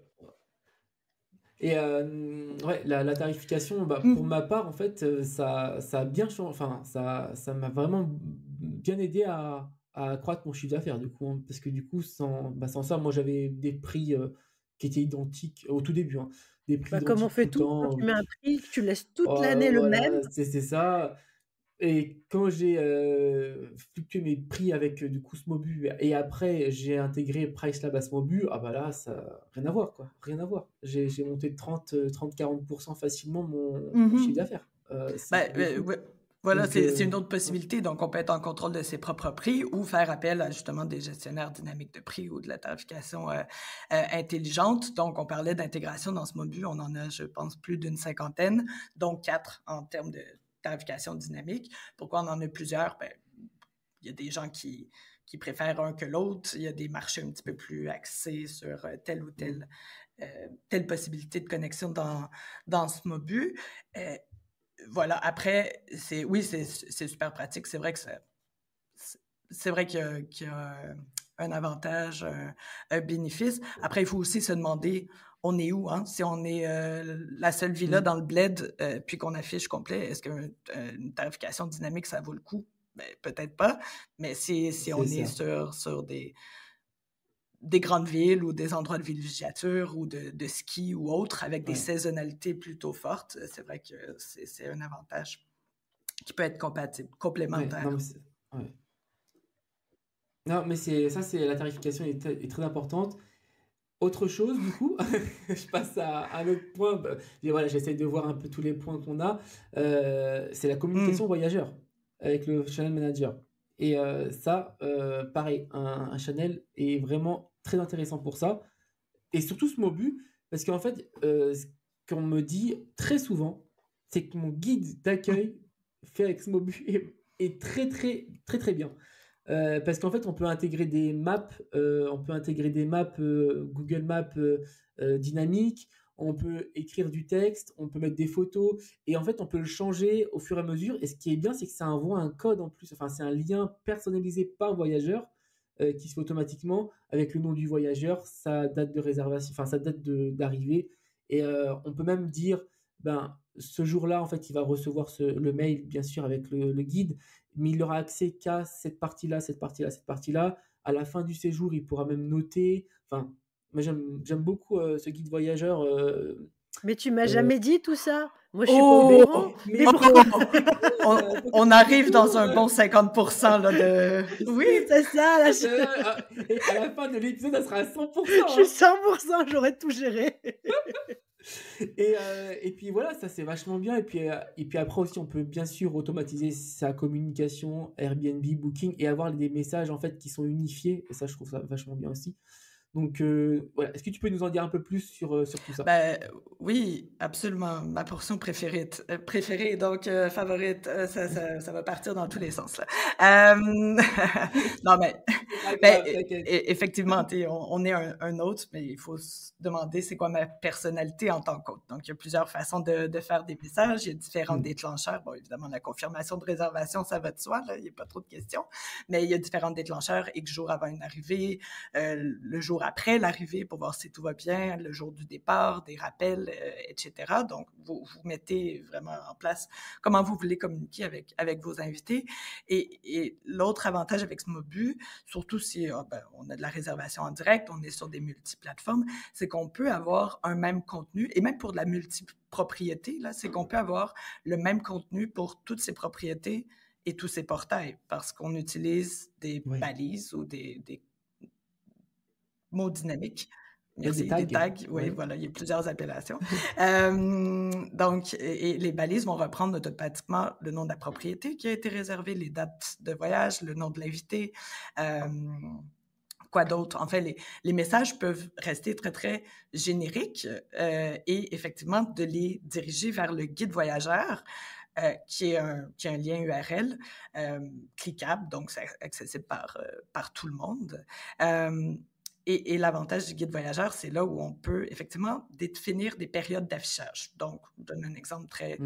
Et ouais, la tarification, bah, pour ma part, en fait, ça a bien changé. Enfin, ça m'a vraiment bien aidé à accroître mon chiffre d'affaires, du coup, hein, parce que du coup, sans ça, moi, j'avais des prix qui étaient identiques au tout début, hein, des prix Bah, comme on identiques tout fait le tout, quand temps. tu mets un prix, tu laisses toute l'année le même. Voilà, c'est ça. Et quand j'ai fluctué mes prix avec du coup Smobu et après j'ai intégré Pricelab à Smobu, ah bah là, ça rien à voir, quoi. Rien à voir. J'ai monté de 30-40% facilement mon chiffre d'affaires. C'est de fou. Ouais, voilà, Donc, c'est une autre possibilité. Donc, on peut être en contrôle de ses propres prix ou faire appel à justement des gestionnaires dynamiques de prix ou de la tarification intelligente. Donc, on parlait d'intégration dans Smobu. On en a, je pense, plus d'une 50aine, dont 4 en termes de tarification dynamique. Pourquoi on en a plusieurs? Ben, il y a des gens qui préfèrent un que l'autre. Il y a des marchés un petit peu plus axés sur telle ou telle possibilité de connexion dans Smobu. Voilà, après, c'est super pratique. C'est vrai que c'est vrai qu'il y a un avantage, un bénéfice. Après, il faut aussi se demander, on est où, hein? Si on est la seule villa dans le bled, puis qu'on affiche complet, est-ce qu'une tarification dynamique, ça vaut le coup? Ben, peut-être pas, mais si on est sur des grandes villes ou des endroits de villégiature ou de ski ou autres avec des saisonnalités plutôt fortes, c'est vrai que c'est un avantage qui peut être complémentaire. Ouais, non, mais Non, mais la tarification est très importante. Autre chose, du coup, je passe à un autre point. Voilà, j'essaye de voir un peu tous les points qu'on a. C'est la communication voyageur avec le channel manager. Et ça, pareil, un channel est vraiment très intéressant pour ça. Et surtout ce Smobu, parce qu'en fait, ce qu'on me dit très souvent, c'est que mon guide d'accueil fait avec Smobu est très, très, très, très bien. Parce qu'en fait, on peut intégrer des maps, Google Maps dynamiques, on peut écrire du texte, on peut mettre des photos, et en fait, on peut le changer au fur et à mesure. Et ce qui est bien, c'est que ça envoie un code en plus, enfin, c'est un lien personnalisé par voyageur qui se fait automatiquement avec le nom du voyageur, sa date de réservation, enfin, sa date d'arrivée. Et on peut même dire, ben, ce jour-là, en fait, il va recevoir le mail, bien sûr, avec le guide, mais il n'aura accès qu'à cette partie-là, cette partie-là, cette partie-là. À la fin du séjour, il pourra même noter. Enfin, moi, j'aime beaucoup ce guide voyageur. Mais tu m'as jamais dit tout ça. Moi, je suis pas au courant. Mais pourquoi on arrive dans un bon 50% là, de... Oui, c'est ça. Là, Et à la fin de l'épisode, ça sera à 100%. Je suis 100%, j'aurais tout géré. Et puis voilà, ça c'est vachement bien. Et puis après aussi, on peut bien sûr automatiser sa communication, Airbnb, Booking, et avoir des messages en fait qui sont unifiés. Et ça, je trouve ça vachement bien aussi. Donc voilà, est-ce que tu peux nous en dire un peu plus sur tout ça? Oui, absolument. Ma portion préférée, donc favorite, ça va partir dans tous les sens. Là. Non, mais effectivement, on est un autre, mais il faut se demander c'est quoi ma personnalité en tant qu'hôte. Donc, il y a plusieurs façons de faire des messages. Il y a différents déclencheurs. Bon, évidemment, la confirmation de réservation, ça va de soi. Là, il n'y a pas trop de questions. Mais il y a différents déclencheurs. X jours avant une arrivée, le jour après l'arrivée pour voir si tout va bien, le jour du départ, des rappels, etc. Donc, vous mettez vraiment en place comment vous voulez communiquer avec vos invités. Et l'autre avantage avec Smobu, surtout si on a de la réservation en direct, on est sur des multiplateformes, c'est qu'on peut avoir un même contenu, et même pour de la multipropriété, là, c'est qu'on peut avoir le même contenu pour toutes ces propriétés et tous ces portails, parce qu'on utilise des balises ou des mots dynamiques. Merci, des tags. Oui, voilà, il y a plusieurs appellations. Donc, et les balises vont reprendre automatiquement le nom de la propriété qui a été réservée, les dates de voyage, le nom de l'invité, quoi d'autre. En fait, les messages peuvent rester très, très génériques et effectivement de les diriger vers le guide voyageur qui est un lien URL cliquable, donc c'est accessible par tout le monde. Et l'avantage du guide voyageur, c'est là où on peut effectivement définir des périodes d'affichage. Donc, je donne un exemple très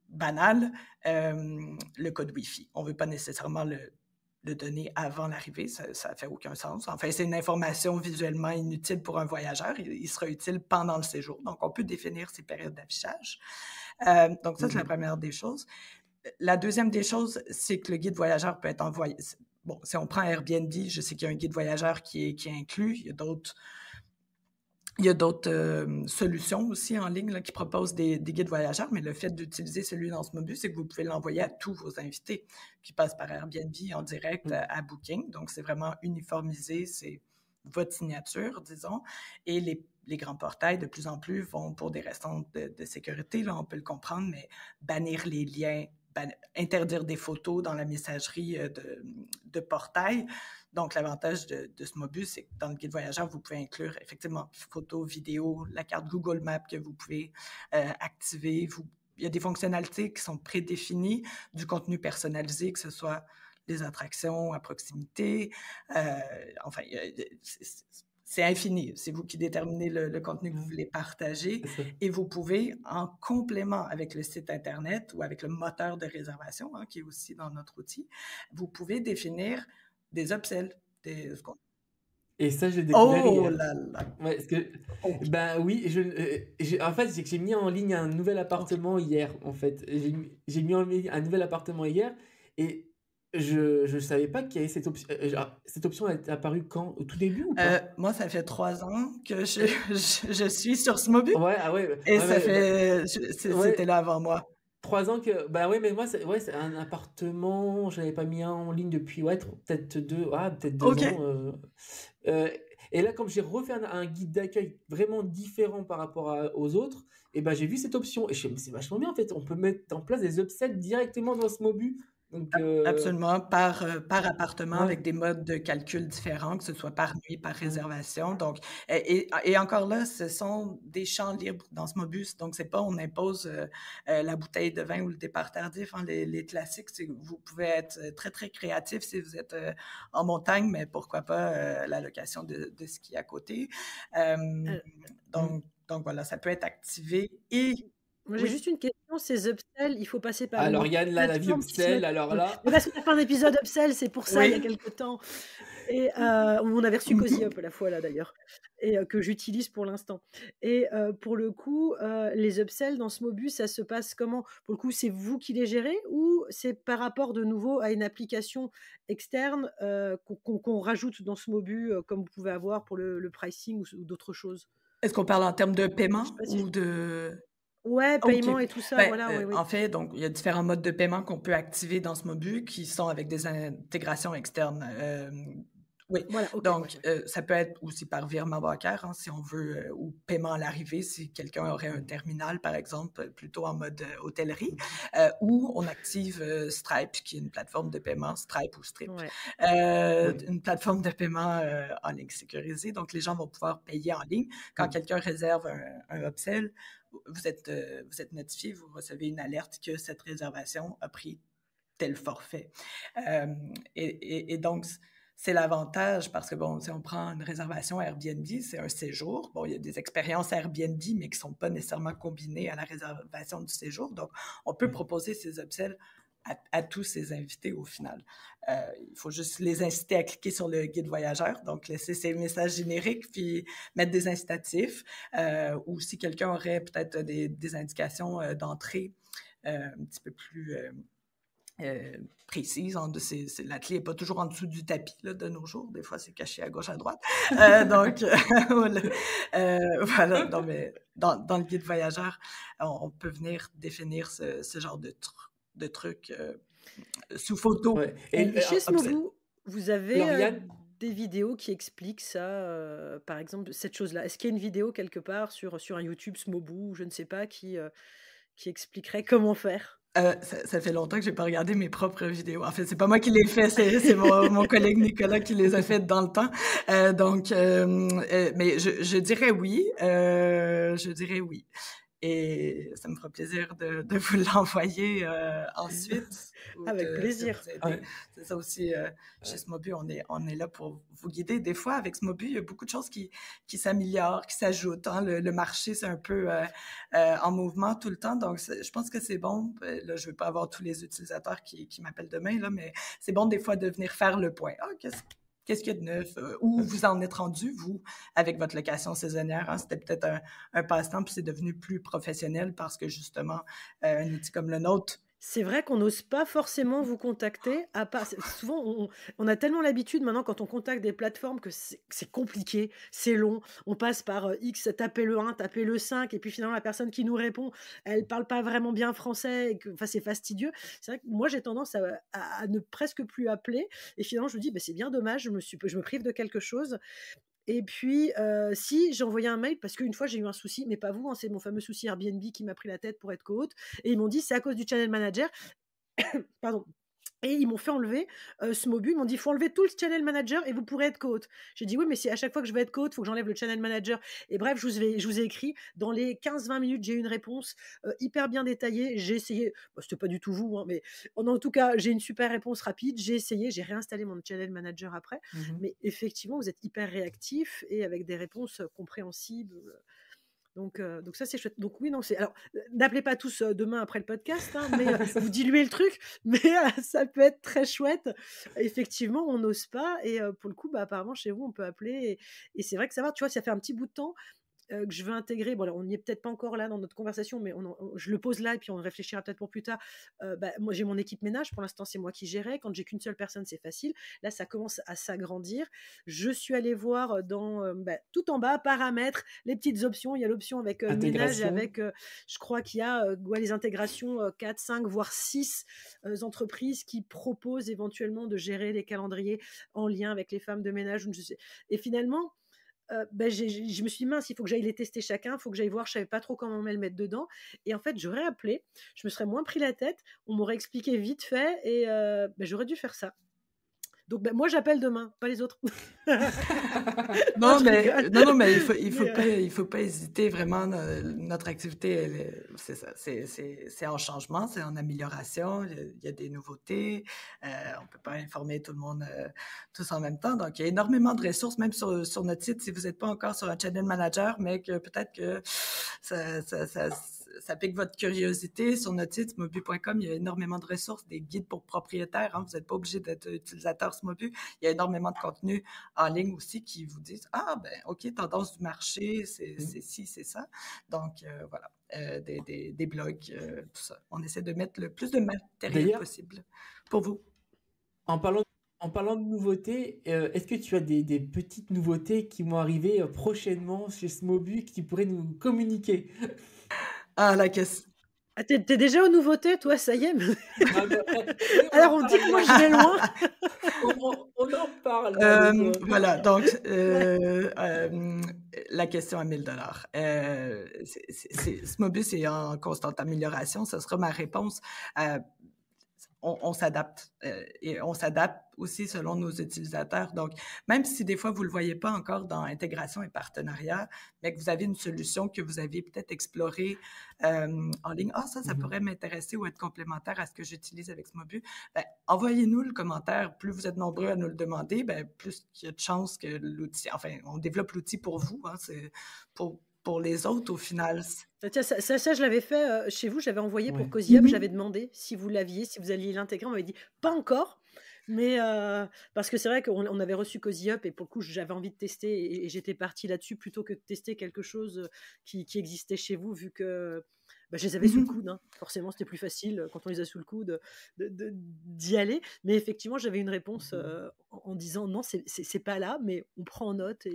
banal, le code Wi-Fi. On ne veut pas nécessairement le donner avant l'arrivée, ça ne fait aucun sens. Enfin, c'est une information visuellement inutile pour un voyageur. Il sera utile pendant le séjour. Donc, on peut définir ces périodes d'affichage. Donc, ça, c'est la première des choses. La deuxième des choses, c'est que le guide voyageur peut être envoyé... Bon, si on prend Airbnb, je sais qu'il y a un guide voyageur qui est inclus. Il y a d'autres solutions aussi en ligne là, qui proposent des guides voyageurs, mais le fait d'utiliser celui dans Smobu, c'est que vous pouvez l'envoyer à tous vos invités qui passent par Airbnb en direct à Booking. Donc, c'est vraiment uniformisé, c'est votre signature, disons. Et les grands portails, de plus en plus, vont pour des raisons de sécurité, là, on peut le comprendre, mais bannir les liens, interdire des photos dans la messagerie de portail. Donc, l'avantage de Smobu, c'est que dans le guide voyageur, vous pouvez inclure effectivement photos, vidéos, la carte Google Maps que vous pouvez activer. Il y a des fonctionnalités qui sont prédéfinies, du contenu personnalisé, que ce soit les attractions à proximité. Enfin, c'est infini. C'est vous qui déterminez le contenu que vous voulez partager et vous pouvez, en complément avec le site Internet ou avec le moteur de réservation, qui est aussi dans notre outil, vous pouvez définir des upsells. Et ça, je l'ai découvert hier. Oh là là! Ouais, parce que, ben oui, en fait, c'est que j'ai mis en ligne un nouvel appartement hier, en fait. J'ai mis en ligne un nouvel appartement hier et je savais pas qu'il y avait cette option. Cette option est apparue quand? Au tout début ou pas? Moi, ça fait 3 ans que je suis sur Smobu. Ouais, ah ouais. Et c'était là avant moi. 3 ans que... Bah ouais, mais moi, c'est un appartement, je l'avais pas mis en ligne depuis, peut-être 2 OK. ans. Et là, comme j'ai refait un guide d'accueil vraiment différent par rapport aux autres, et ben j'ai vu cette option. Et je me suis dit, c'est vachement bien, en fait. On peut mettre en place des upsells directement dans Smobu. Donc, Absolument, par appartement ouais. avec des modes de calcul différents, que ce soit par nuit, par réservation. Donc, et encore là, ce sont des champs libres dans ce Mobus. Donc, c'est pas on impose la bouteille de vin ou le départ tardif. Hein, les classiques, vous pouvez être très, très créatif si vous êtes en montagne, mais pourquoi pas la location de ski à côté. Donc voilà, ça peut être activé et Moi, j'ai juste une question, ces upsells, il faut passer par Alors, une Yann, là, la vie plateforme qui se met... upsell, alors là... Mais parce qu'on a fait un épisode upsell, c'est pour ça, il y a oui. quelque temps. Et on avait reçu Cozy Up à la fois, là, d'ailleurs, et que j'utilise pour l'instant. Et pour le coup, les upsells dans Smobus, ça se passe comment? Pour le coup, c'est vous qui les gérez ou c'est par rapport de nouveau à une application externe qu'on rajoute dans Smobu, comme vous pouvez avoir pour le pricing ou d'autres choses? Est-ce qu'on parle en termes de Je sais paiement pas si... ou de... Ouais, OK. paiement et tout ça, Ben, voilà, oui. en fait, donc, il y a différents modes de paiement qu'on peut activer dans ce Mobu qui sont avec des intégrations externes. Oui. Voilà, OK, Donc, ouais. ça peut être aussi par virement bancaire, hein, si on veut, ou paiement à l'arrivée, si quelqu'un aurait un terminal, par exemple, plutôt en mode hôtellerie, ou on active Stripe, qui est une plateforme de paiement, Stripe ou Strip, Ouais. une plateforme de paiement en ligne sécurisée. Donc, les gens vont pouvoir payer en ligne. Quand quelqu'un réserve un upsell, vous êtes notifié, vous recevez une alerte que cette réservation a pris tel forfait. Et donc, c'est l'avantage parce que, bon, si on prend une réservation Airbnb, c'est un séjour. Bon, il y a des expériences Airbnb, mais qui ne sont pas nécessairement combinées à la réservation du séjour. Donc, on peut proposer ces upsells à tous ces invités au final. Il faut juste les inciter à cliquer sur le guide voyageur, donc laisser ces messages génériques, puis mettre des incitatifs. Ou si quelqu'un aurait peut-être des indications d'entrée un petit peu plus précises. La clé n'est pas toujours en dessous du tapis là, de nos jours. Des fois, c'est caché à gauche, à droite. Donc, voilà. Non, mais dans le guide voyageur, on peut venir définir ce genre de trucs sous photo. Ouais. Et chez upsell. Smobu, vous avez Alors, Yann, des vidéos qui expliquent ça, par exemple, cette chose-là. Est-ce qu'il y a une vidéo quelque part sur un YouTube Smobu ou je ne sais pas qui expliquerait comment faire? Ça fait longtemps que j'ai pas regardé mes propres vidéos. En fait, c'est pas moi qui les fais, c'est mon collègue Nicolas qui les a faites dans le temps. Mais je dirais oui. Je dirais oui. Et ça me fera plaisir de vous l'envoyer ensuite. Avec plaisir. Vous aider. C'est ça aussi, chez Smobu, on est là pour vous guider. Des fois, avec Smobu, il y a beaucoup de choses qui s'améliorent, qui s'ajoutent. Hein. Le marché, c'est un peu en mouvement tout le temps. Donc, je pense que c'est bon. Là, je ne veux pas avoir tous les utilisateurs qui m'appellent demain, là, mais c'est bon des fois de venir faire le point. Ah, qu'est-ce qu'il y a de neuf? Où vous en êtes rendu, vous, avec votre location saisonnière? Hein? C'était peut-être un passe-temps, puis c'est devenu plus professionnel parce que, justement, un outil comme le nôtre. C'est vrai qu'on n'ose pas forcément vous contacter. Souvent, on a tellement l'habitude maintenant quand on contacte des plateformes que c'est compliqué, c'est long. On passe par X, taper le 1, taper le 5, et puis finalement la personne qui nous répond, elle parle pas vraiment bien français, c'est fastidieux. C'est vrai que moi j'ai tendance à ne presque plus appeler, et finalement je me dis c'est bien dommage, je me prive de quelque chose. Et puis, si j'ai envoyé un mail, parce qu'une fois j'ai eu un souci, mais pas vous, hein, c'est mon fameux souci Airbnb qui m'a pris la tête pour être co-hôte, et ils m'ont dit c'est à cause du channel manager. Pardon. Et ils m'ont fait enlever Smobu, ils m'ont dit il faut enlever tout le channel manager et vous pourrez être co-hôte. J'ai dit oui, mais si à chaque fois que je vais être co-hôte, il faut que j'enlève le channel manager. Et bref, je vous ai écrit, dans les 15-20 minutes, j'ai eu une réponse hyper bien détaillée. J'ai essayé, c'était pas du tout vous, hein, mais en tout cas, j'ai une super réponse rapide. J'ai essayé, j'ai réinstallé mon channel manager après. Mais effectivement, vous êtes hyper réactif et avec des réponses compréhensibles. Donc ça c'est chouette. Donc oui, non, alors n'appelez pas tous demain après le podcast, hein, mais vous diluez le truc, mais ça peut être très chouette. Effectivement, on n'ose pas, et pour le coup, apparemment chez vous on peut appeler, et c'est vrai que ça va. Tu vois, ça fait un petit bout de temps. que je veux intégrer, bon, alors, on n'y est peut-être pas encore là dans notre conversation, mais je le pose là et puis on réfléchira peut-être pour plus tard. Moi, j'ai mon équipe ménage. Pour l'instant, c'est moi qui gérais. Quand j'ai qu'une seule personne, c'est facile. Là, ça commence à s'agrandir. Je suis allée voir tout en bas, paramètres, les petites options. Il y a l'option avec ménage et avec, je crois qu'il y a les intégrations 4, 5, voire 6 entreprises qui proposent éventuellement de gérer les calendriers en lien avec les femmes de ménage. Et finalement, je me suis dit, mince, il faut que j'aille les tester chacun, il faut que j'aille voir, je ne savais pas trop comment me mettre dedans. Et en fait, j'aurais appelé, je me serais moins pris la tête, on m'aurait expliqué vite fait et j'aurais dû faire ça. Donc, moi, j'appelle demain, pas les autres. Non, mais il faut pas hésiter. Vraiment, notre activité, c'est ça. C'est en changement, c'est en amélioration. Il y a des nouveautés. On peut pas informer tout le monde tous en même temps. Donc, il y a énormément de ressources, même sur notre site, si vous n'êtes pas encore sur un channel manager, mais que peut-être que ça pique votre curiosité. Sur notre site, smobu.com, il y a énormément de ressources, des guides pour propriétaires. Vous n'êtes pas obligé d'être utilisateur Smobu. Il y a énormément de contenu en ligne aussi qui vous disent « Ah, OK, tendance du marché, c'est ci, c'est ça. » Donc, voilà, des blogs, tout ça. On essaie de mettre le plus de matériel possible pour vous. En parlant de nouveautés, est-ce que tu as des petites nouveautés qui vont arriver prochainement chez Smobu qui pourraient nous communiquer? Ah, la question. Ah, t'es déjà aux nouveautés, toi, ça y est. Alors, on dit que moi, je vais loin. On en parle. Voilà, donc, la question à 1 000 $. Smobu, c'est en constante amélioration. Ce sera ma réponse. On s'adapte et on s'adapte aussi selon nos utilisateurs. Donc, même si des fois, vous ne le voyez pas encore dans intégration et partenariat, mais que vous avez une solution que vous avez peut-être explorée en ligne, ça pourrait m'intéresser ou être complémentaire à ce que j'utilise avec Smobu, envoyez-nous le commentaire. Plus vous êtes nombreux à nous le demander, plus il y a de chances que l'outil, enfin, on développe l'outil pour vous, c'est pour les autres, au final. Tiens, ça je l'avais fait chez vous, j'avais envoyé pour Cozy Up, j'avais demandé si vous l'aviez, si vous alliez l'intégrer, on m'avait dit pas encore, mais parce que c'est vrai qu'on avait reçu Cozy Up et pour le coup j'avais envie de tester et j'étais partie là-dessus plutôt que de tester quelque chose qui existait chez vous, vu que je les avais sous le coude, forcément c'était plus facile quand on les a sous le coude d'y aller, mais effectivement j'avais une réponse en disant non, c'est pas là, mais on prend en note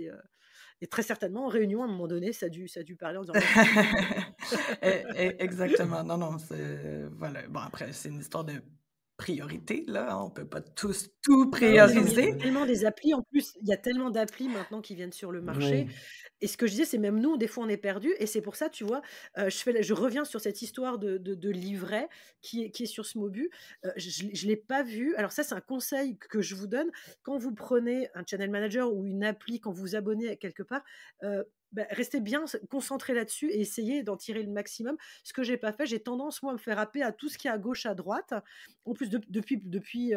et très certainement, en réunion, à un moment donné, ça a dû parler en disant... Exactement. Non, voilà. Bon, après, c'est une histoire de priorité, là. On ne peut pas tout prioriser. Il y a tellement des applis. En plus, il y a tellement d'applis maintenant qui viennent sur le marché. Et ce que je disais, c'est même nous, des fois, on est perdus. Et c'est pour ça, tu vois, je reviens sur cette histoire de livret qui est sur Smobu. Je ne l'ai pas vu. Alors ça, c'est un conseil que je vous donne. Quand vous prenez un channel manager ou une appli, quand vous vous abonnez à quelque part, restez bien concentrés là-dessus et essayez d'en tirer le maximum. Ce que j'ai pas fait, j'ai tendance, moi, à me faire happer à tout ce qui est à gauche, à droite. En plus, depuis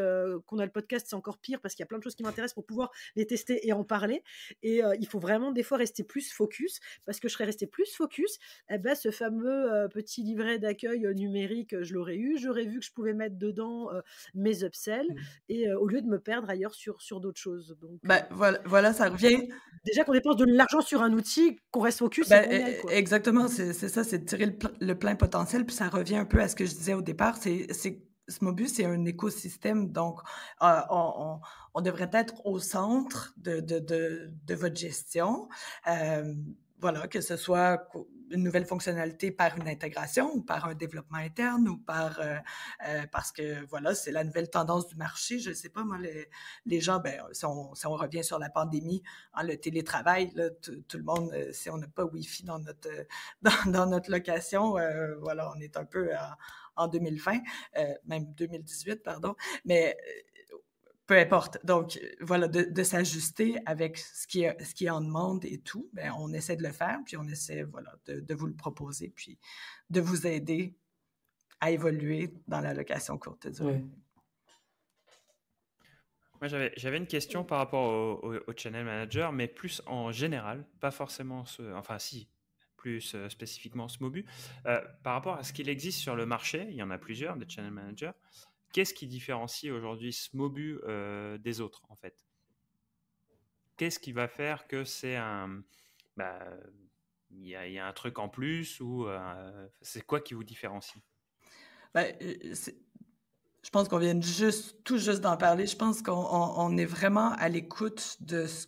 qu'on a le podcast, c'est encore pire parce qu'il y a plein de choses qui m'intéressent pour pouvoir les tester et en parler. Et il faut vraiment des fois rester plus focus, parce que je serais restée plus focus, ce fameux petit livret d'accueil numérique, je l'aurais eu. J'aurais vu que je pouvais mettre dedans mes upsells et au lieu de me perdre ailleurs sur d'autres choses. Donc, voilà, ça revient. Déjà qu'on dépense de l'argent sur un outil, qu'on reste focus. Exactement, c'est ça, c'est de tirer le plein potentiel. Puis ça revient un peu à ce que je disais au départ. Smobu, c'est un écosystème, donc on devrait être au centre de votre gestion. Voilà, que ce soit une nouvelle fonctionnalité par une intégration ou par un développement interne ou parce que, voilà, c'est la nouvelle tendance du marché. Je ne sais pas, moi, les gens, si on revient sur la pandémie, le télétravail, là, tout le monde, si on n'a pas Wi-Fi dans notre location, voilà, on est un peu en 2020, même 2018, pardon, mais... peu importe. Donc, voilà, de s'ajuster avec ce qui est en demande et tout, on essaie de le faire, puis on essaie, voilà, de vous le proposer, puis de vous aider à évoluer dans la location courte durée. Moi, j'avais une question par rapport au channel manager, mais plus en général, pas forcément plus spécifiquement Smobu. Par rapport à ce qu'il existe sur le marché, il y en a plusieurs, des channel managers. Qu'est-ce qui différencie aujourd'hui Smobu des autres, en fait? Qu'est-ce qui va faire que c'est il y a un truc en plus ou c'est quoi qui vous différencie? Ben, je pense qu'on vient tout juste d'en parler. Je pense qu'on est vraiment à l'écoute de ce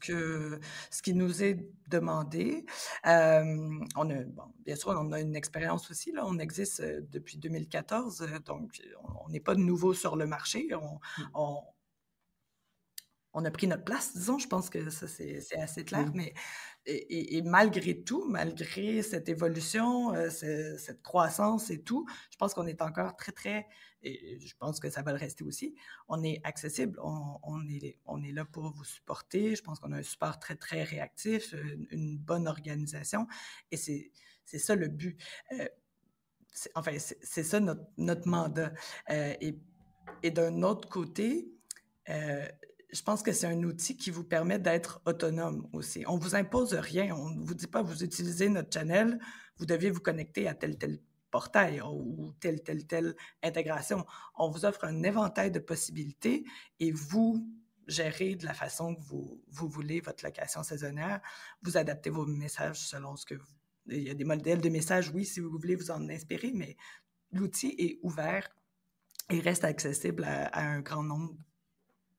qui nous est demandé. Bien sûr, on a une expérience aussi. Là, on existe depuis 2014, donc on n'est pas nouveau sur le marché. On a pris notre place, disons. Je pense que ça, c'est assez clair. Mais et malgré tout, malgré cette évolution, cette croissance et tout, je pense qu'on est encore très, très... Et je pense que ça va le rester aussi. On est accessible. On est là pour vous supporter. Je pense qu'on a un support très, très réactif, une bonne organisation. Et c'est ça le but. C'est ça notre mandat. Et d'un autre côté... je pense que c'est un outil qui vous permet d'être autonome aussi. On ne vous impose rien. On ne vous dit pas, vous utilisez notre channel, vous devez vous connecter à tel portail ou telle intégration. On vous offre un éventail de possibilités et vous gérez de la façon que vous voulez votre location saisonnière. Vous adaptez vos messages selon ce que vous... Il y a des modèles de messages, oui, si vous voulez vous en inspirer, mais l'outil est ouvert et reste accessible à un grand nombre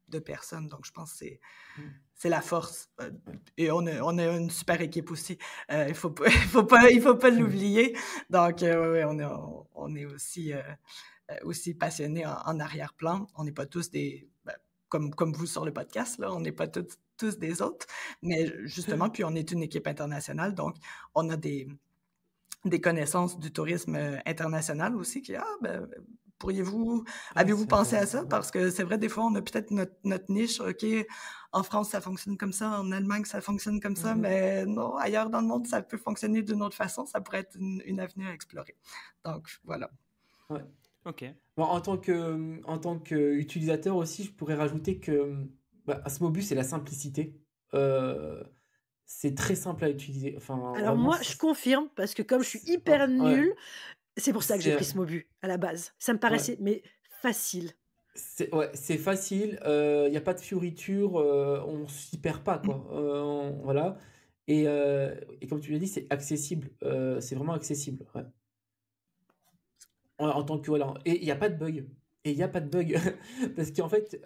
de personnes. Donc, je pense que c'est la force. Et on a une super équipe aussi. Il faut pas l'oublier. Donc, on est aussi passionnés en arrière-plan. On n'est pas tous comme vous sur le podcast, là, on n'est pas tous des autres. Mais justement, puis on est une équipe internationale. Donc, on a des connaissances du tourisme international aussi qui, avez-vous pensé à ça? Parce que c'est vrai, des fois, on a peut-être notre niche. OK, en France, ça fonctionne comme ça. En Allemagne, ça fonctionne comme ça. Mais non, ailleurs dans le monde, ça peut fonctionner d'une autre façon. Ça pourrait être une avenue à explorer. Donc, voilà. Ouais. OK. Bon, en tant qu'utilisateur aussi, je pourrais rajouter que Asmobus, c'est la simplicité. C'est très simple à utiliser. Enfin, alors moi, je confirme, parce que comme je suis hyper nulle, c'est pour ça que j'ai pris Smobu à la base. Ça me paraissait facile. C'est facile, il n'y a pas de fioritures, on s'y perd pas, quoi. Voilà. Et comme tu l'as dit, c'est accessible. C'est vraiment accessible. Ouais. En tant que voilà. Et il n'y a pas de bug. Parce qu'en fait,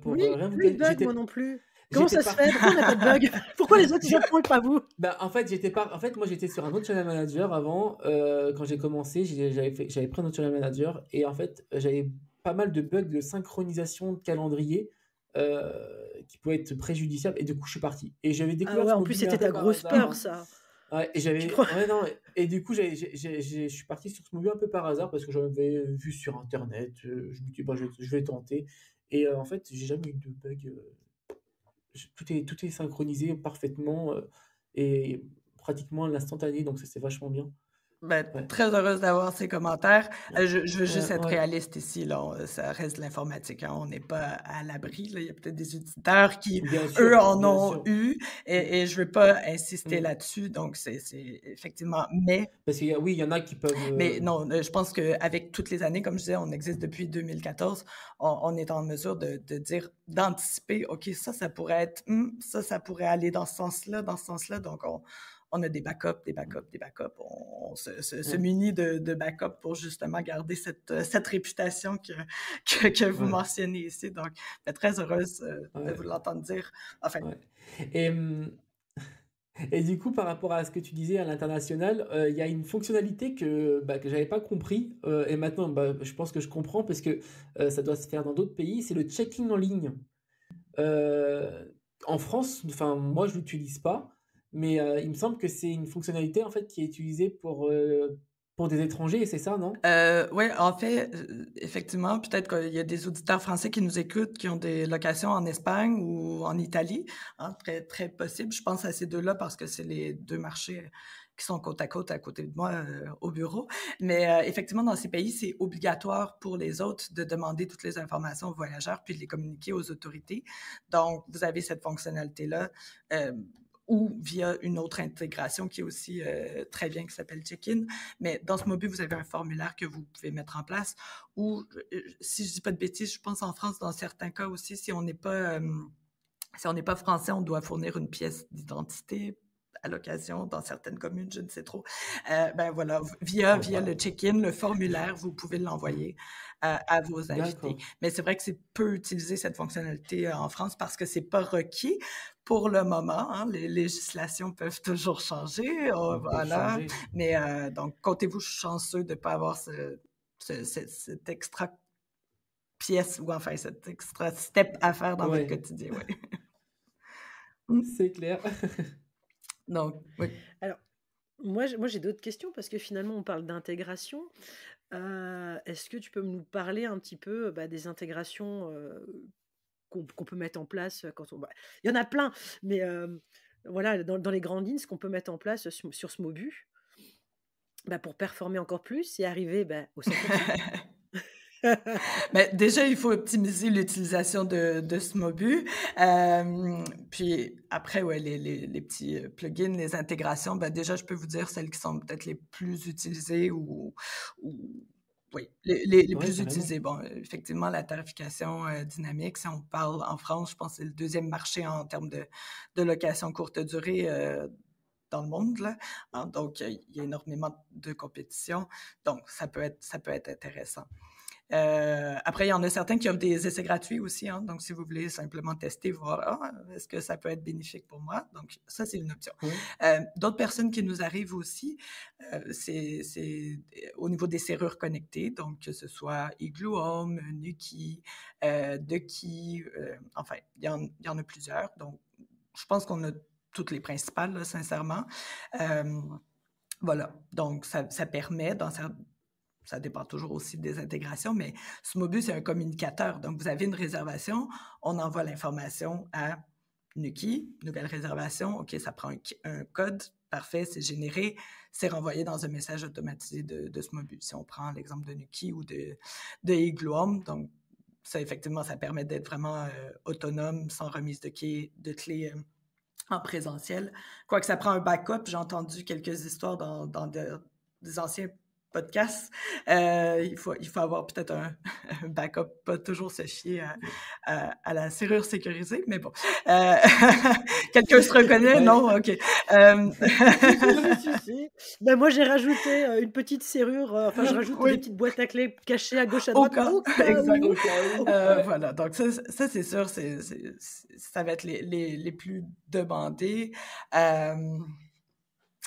pour rien vous plus de bug, moi non plus. Comment ça se fait? Pourquoi on n'a pas de bug? Pourquoi les autres ils en font et pas vous? En fait, moi j'étais sur un autre channel manager avant. Quand j'ai commencé, j'avais pris un autre channel manager et en fait j'avais pas mal de bugs de synchronisation de calendrier qui pouvaient être préjudiciables et du coup je suis parti. Et j'avais découvert. En plus c'était ta grosse peur, ça. Ouais, et du coup je suis parti sur ce movie un peu par hasard parce que j'en avais vu sur internet. Je me dis je vais tenter et en fait j'ai jamais eu de bug. Tout est synchronisé parfaitement et pratiquement à l'instantané, donc ça c'est vachement bien. Très heureuse d'avoir ces commentaires. Je veux juste être réaliste ici. Là, ça reste de l'informatique. Hein, on n'est pas à l'abri. Il y a peut-être des auditeurs qui, eux, en ont eu. Et je ne veux pas insister là-dessus. Donc, c'est effectivement... Mais... Parce qu'il il y en a qui peuvent... Mais non, je pense qu'avec toutes les années, comme je disais, on existe depuis 2014. On est en mesure de dire, d'anticiper, OK, ça pourrait être... ça pourrait aller dans ce sens-là, dans ce sens-là. Donc, on a des backups. On se munit de backups pour justement garder cette réputation que vous mentionnez ici. Donc, très heureuse de vous l'entendre dire. Enfin. Et du coup, par rapport à ce que tu disais à l'international, il y a une fonctionnalité que je n'avais pas compris. Et maintenant, je pense que je comprends parce que ça doit se faire dans d'autres pays. C'est le check-in en ligne. En France, moi, je ne l'utilise pas. Mais il me semble que c'est une fonctionnalité en fait qui est utilisée pour des étrangers, c'est ça, non? Oui, en fait, effectivement, peut-être qu'il y a des auditeurs français qui nous écoutent, qui ont des locations en Espagne ou en Italie. Hein, très, très possible. Je pense à ces deux-là parce que c'est les deux marchés qui sont côte à côté de moi au bureau. Mais effectivement, dans ces pays, c'est obligatoire pour les autres de demander toutes les informations aux voyageurs puis de les communiquer aux autorités. Donc, vous avez cette fonctionnalité-là. Ou via une autre intégration qui est aussi très bien, qui s'appelle Check-in. Mais dans ce mobile, vous avez un formulaire que vous pouvez mettre en place. Ou, si je ne dis pas de bêtises, je pense en France, dans certains cas aussi, si on n'est pas français, on doit fournir une pièce d'identité à l'occasion dans certaines communes, je ne sais trop. Ben voilà, via le check-in, le formulaire, vous pouvez l'envoyer à vos invités. Mais c'est vrai que c'est peu utilisé cette fonctionnalité en France parce que c'est pas requis pour le moment. Hein. Les législations peuvent toujours changer. Voilà. Mais donc, comptez-vous chanceux de ne pas avoir cet extra pièce ou enfin cet extra step à faire dans votre quotidien. Ouais. C'est clair. Donc, oui. Alors, moi j'ai d'autres questions parce que finalement, on parle d'intégration. Est-ce que tu peux nous parler un petit peu des intégrations qu'on peut mettre en place quand on... Il y en a plein, mais voilà, dans les grandes lignes, ce qu'on peut mettre en place sur Smobu pour performer encore plus et arriver au 100%. Mais déjà, il faut optimiser l'utilisation de Smobu. Puis après, ouais, les petits plugins, les intégrations, déjà, je peux vous dire celles qui sont peut-être les plus utilisées ou oui, les plus utilisées. Bon, effectivement, la tarification dynamique, si on parle en France, je pense que c'est le deuxième marché en termes de location courte durée dans le monde, là. Hein, donc, il y a énormément de compétition. Donc, ça peut être intéressant. Après, il y en a certains qui offrent des essais gratuits aussi. Hein, donc, si vous voulez simplement tester, voir est-ce que ça peut être bénéfique pour moi. Donc, ça, c'est une option. D'autres personnes qui nous arrivent aussi, c'est au niveau des serrures connectées. Donc, que ce soit Igloo Home, Nuki, Ducky, enfin, il y en a plusieurs. Donc, je pense qu'on a toutes les principales, là, sincèrement. Voilà. Donc, ça permet dans certains... Ça dépend toujours aussi des intégrations, mais Smobu, c'est un communicateur. Donc, vous avez une réservation, on envoie l'information à Nuki, nouvelle réservation, OK, ça prend un code, parfait, c'est généré, c'est renvoyé dans un message automatisé de Smobu. Si on prend l'exemple de Nuki ou de Igloo Home, donc ça, effectivement, ça permet d'être vraiment autonome, sans remise de clé en présentiel. Quoique ça prend un backup, j'ai entendu quelques histoires dans des anciens podcast, il faut avoir peut-être un backup, pas toujours se fier à la serrure sécurisée, mais bon. Quelqu'un se reconnaît? Non? OK. Moi, j'ai rajouté une petite serrure, je rajoute des petites boîtes à clés cachées à gauche, à droite. Voilà, donc ça c'est sûr, ça va être les plus demandés.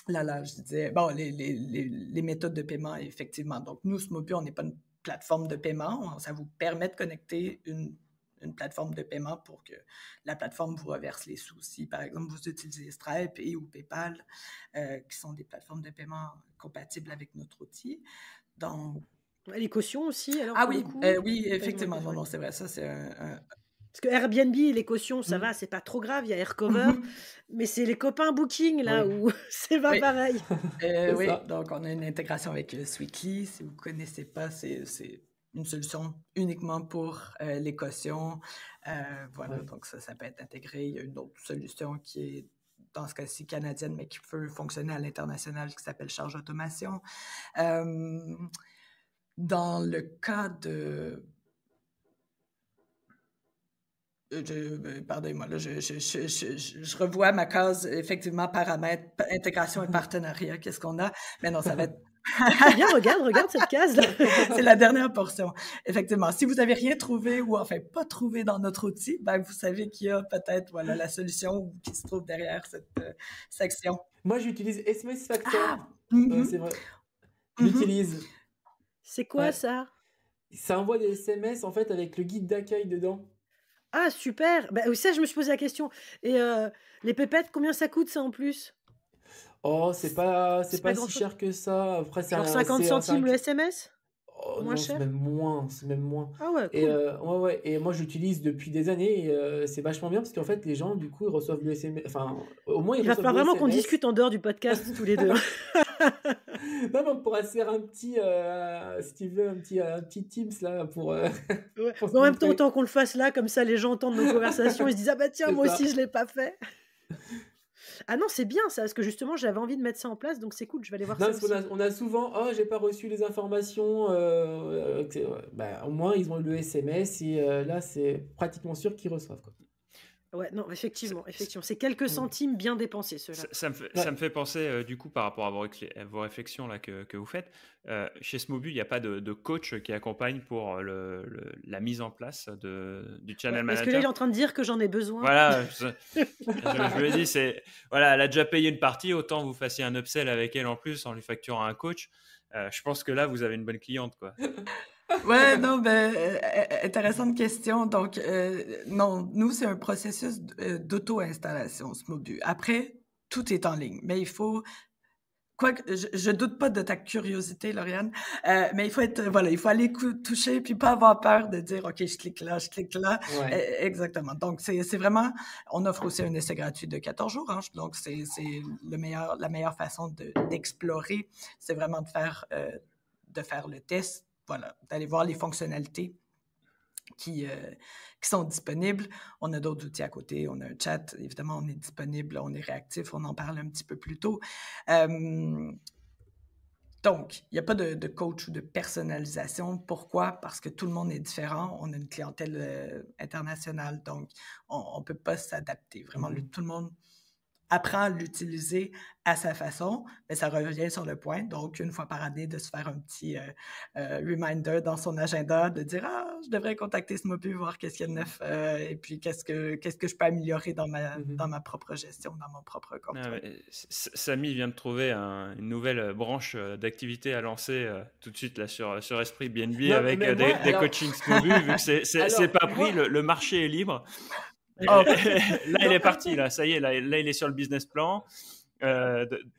Là, je disais, bon, les méthodes de paiement, effectivement. Donc, nous, Smobu, on n'est pas une plateforme de paiement. Ça vous permet de connecter une plateforme de paiement pour que la plateforme vous reverse les sous. Si, par exemple, vous utilisez Stripe ou PayPal, qui sont des plateformes de paiement compatibles avec notre outil. Donc... Les cautions aussi, alors? Oui, effectivement. Non, c'est vrai. Ça, c'est Parce que Airbnb, les cautions, ça va, c'est pas trop grave, il y a Aircover, mais c'est les copains Booking, là, où c'est pas pareil. Oui, donc on a une intégration avec Sweetly. Si vous ne connaissez pas, c'est une solution uniquement pour les cautions. Voilà, donc ça peut être intégré. Il y a une autre solution qui est, dans ce cas-ci, canadienne, mais qui peut fonctionner à l'international, qui s'appelle Charge Automation. Dans le cas de... Pardonnez-moi, là, je revois ma case, effectivement, paramètres, intégration et partenariat, qu'est-ce qu'on a? Mais non, ça va être... Bien, regarde cette case-là. C'est la dernière portion. Effectivement, si vous n'avez rien trouvé ou enfin pas trouvé dans notre outil, vous savez qu'il y a peut-être la solution qui se trouve derrière cette section. Moi, j'utilise SMS Factor. C'est vrai. J'utilise. C'est quoi ça? Ça envoie des SMS en fait avec le guide d'accueil dedans. Ah, super! Ça, je me suis posé la question. Et les pépettes, combien ça coûte, ça, en plus? Oh, c'est pas si cher que ça. Après, genre 50 centimes le SMS? Oh, moins non, cher? C'est même moins. Ah ouais, cool. Et moi, j'utilise depuis des années et c'est vachement bien parce qu'en fait, les gens, du coup, ils reçoivent le SMS. Enfin, au moins, ils reçoivent le SMS. Il va falloir vraiment qu'on discute en dehors du podcast, tous les deux. Non, mais on pourra se faire un petit, si tu veux, un petit Teams là pour. Pour en même temps, autant qu'on le fasse là, comme ça les gens entendent nos conversations, ils se disent ah bah tiens, moi aussi je l'ai pas fait. Ah non, c'est bien ça, parce que justement j'avais envie de mettre ça en place, donc c'est cool, je vais aller voir ça. On a souvent, j'ai pas reçu les informations. Au moins ils ont eu le SMS et là c'est pratiquement sûr qu'ils reçoivent quoi. Ouais, non, effectivement. C'est quelques centimes bien dépensés, ceux-là. Ça me fait penser, du coup, par rapport à vos réflexions là, que vous faites. Chez Smobu, il n'y a pas de coach qui accompagne pour la mise en place du channel Est-ce que là, il est manager. en train de dire que j'en ai besoin? Voilà, je lui ai dit, voilà, elle a déjà payé une partie, autant vous fassiez un upsell avec elle en plus en lui facturant un coach. Je pense que là, vous avez une bonne cliente, quoi. Ouais, non, intéressante question. Donc, non, nous, c'est un processus d'auto-installation, Smobu. Après, tout est en ligne, mais il faut... Quoique, je doute pas de ta curiosité, Lauriane, mais il faut il faut aller toucher puis pas avoir peur de dire, OK, je clique là. Ouais. Exactement. Donc, c'est vraiment, on offre aussi un essai gratuit de 14 jours, hein, donc c'est la meilleure façon d'explorer, c'est vraiment de faire le test, voilà, d'aller voir les fonctionnalités qui sont disponibles. On a d'autres outils à côté, on a un chat, évidemment, on est disponible, on est réactif, on en parle un petit peu plus tôt. Donc, il n'y a pas de coach ou de personnalisation. Pourquoi? Parce que tout le monde est différent. On a une clientèle internationale, donc on ne peut pas s'adapter. Vraiment, tout le monde apprend à l'utiliser à sa façon, mais ça revient sur le point. Donc, une fois par année, de se faire un petit reminder dans son agenda, de dire « Ah, je devrais contacter Smobu, voir qu'est-ce qu'il y a de neuf, et puis qu'est-ce que je peux améliorer dans ma propre gestion, dans mon propre compte. » Samy vient de trouver une nouvelle branche d'activité à lancer tout de suite là, sur Esprit BNB avec des coachings Smobu, vu que c'est pas pris, le marché est libre. Là, il est parti, là. Ça y est, là, il est sur le business plan.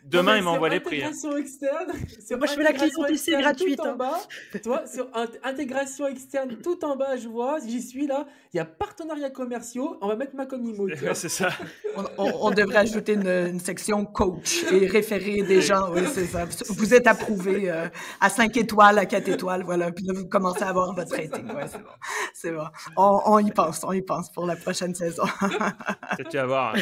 Demain, il m'envoie les prix. Intégration externe. Moi, je fais la cliente essai gratuite. Tout en bas. Toi, sur intégration externe, tout en bas, je vois. J'y suis là. Il y a partenariats commerciaux. On va mettre ma comimo. C'est ça. On devrait ajouter une section coach et référer des gens. Oui, c'est ça. Vous êtes approuvé à 5 étoiles, à 4 étoiles. Voilà. Puis là, vous commencez à avoir votre rating. Ouais, c'est bon. C'est bon. On y pense pour la prochaine saison. Tu vas voir.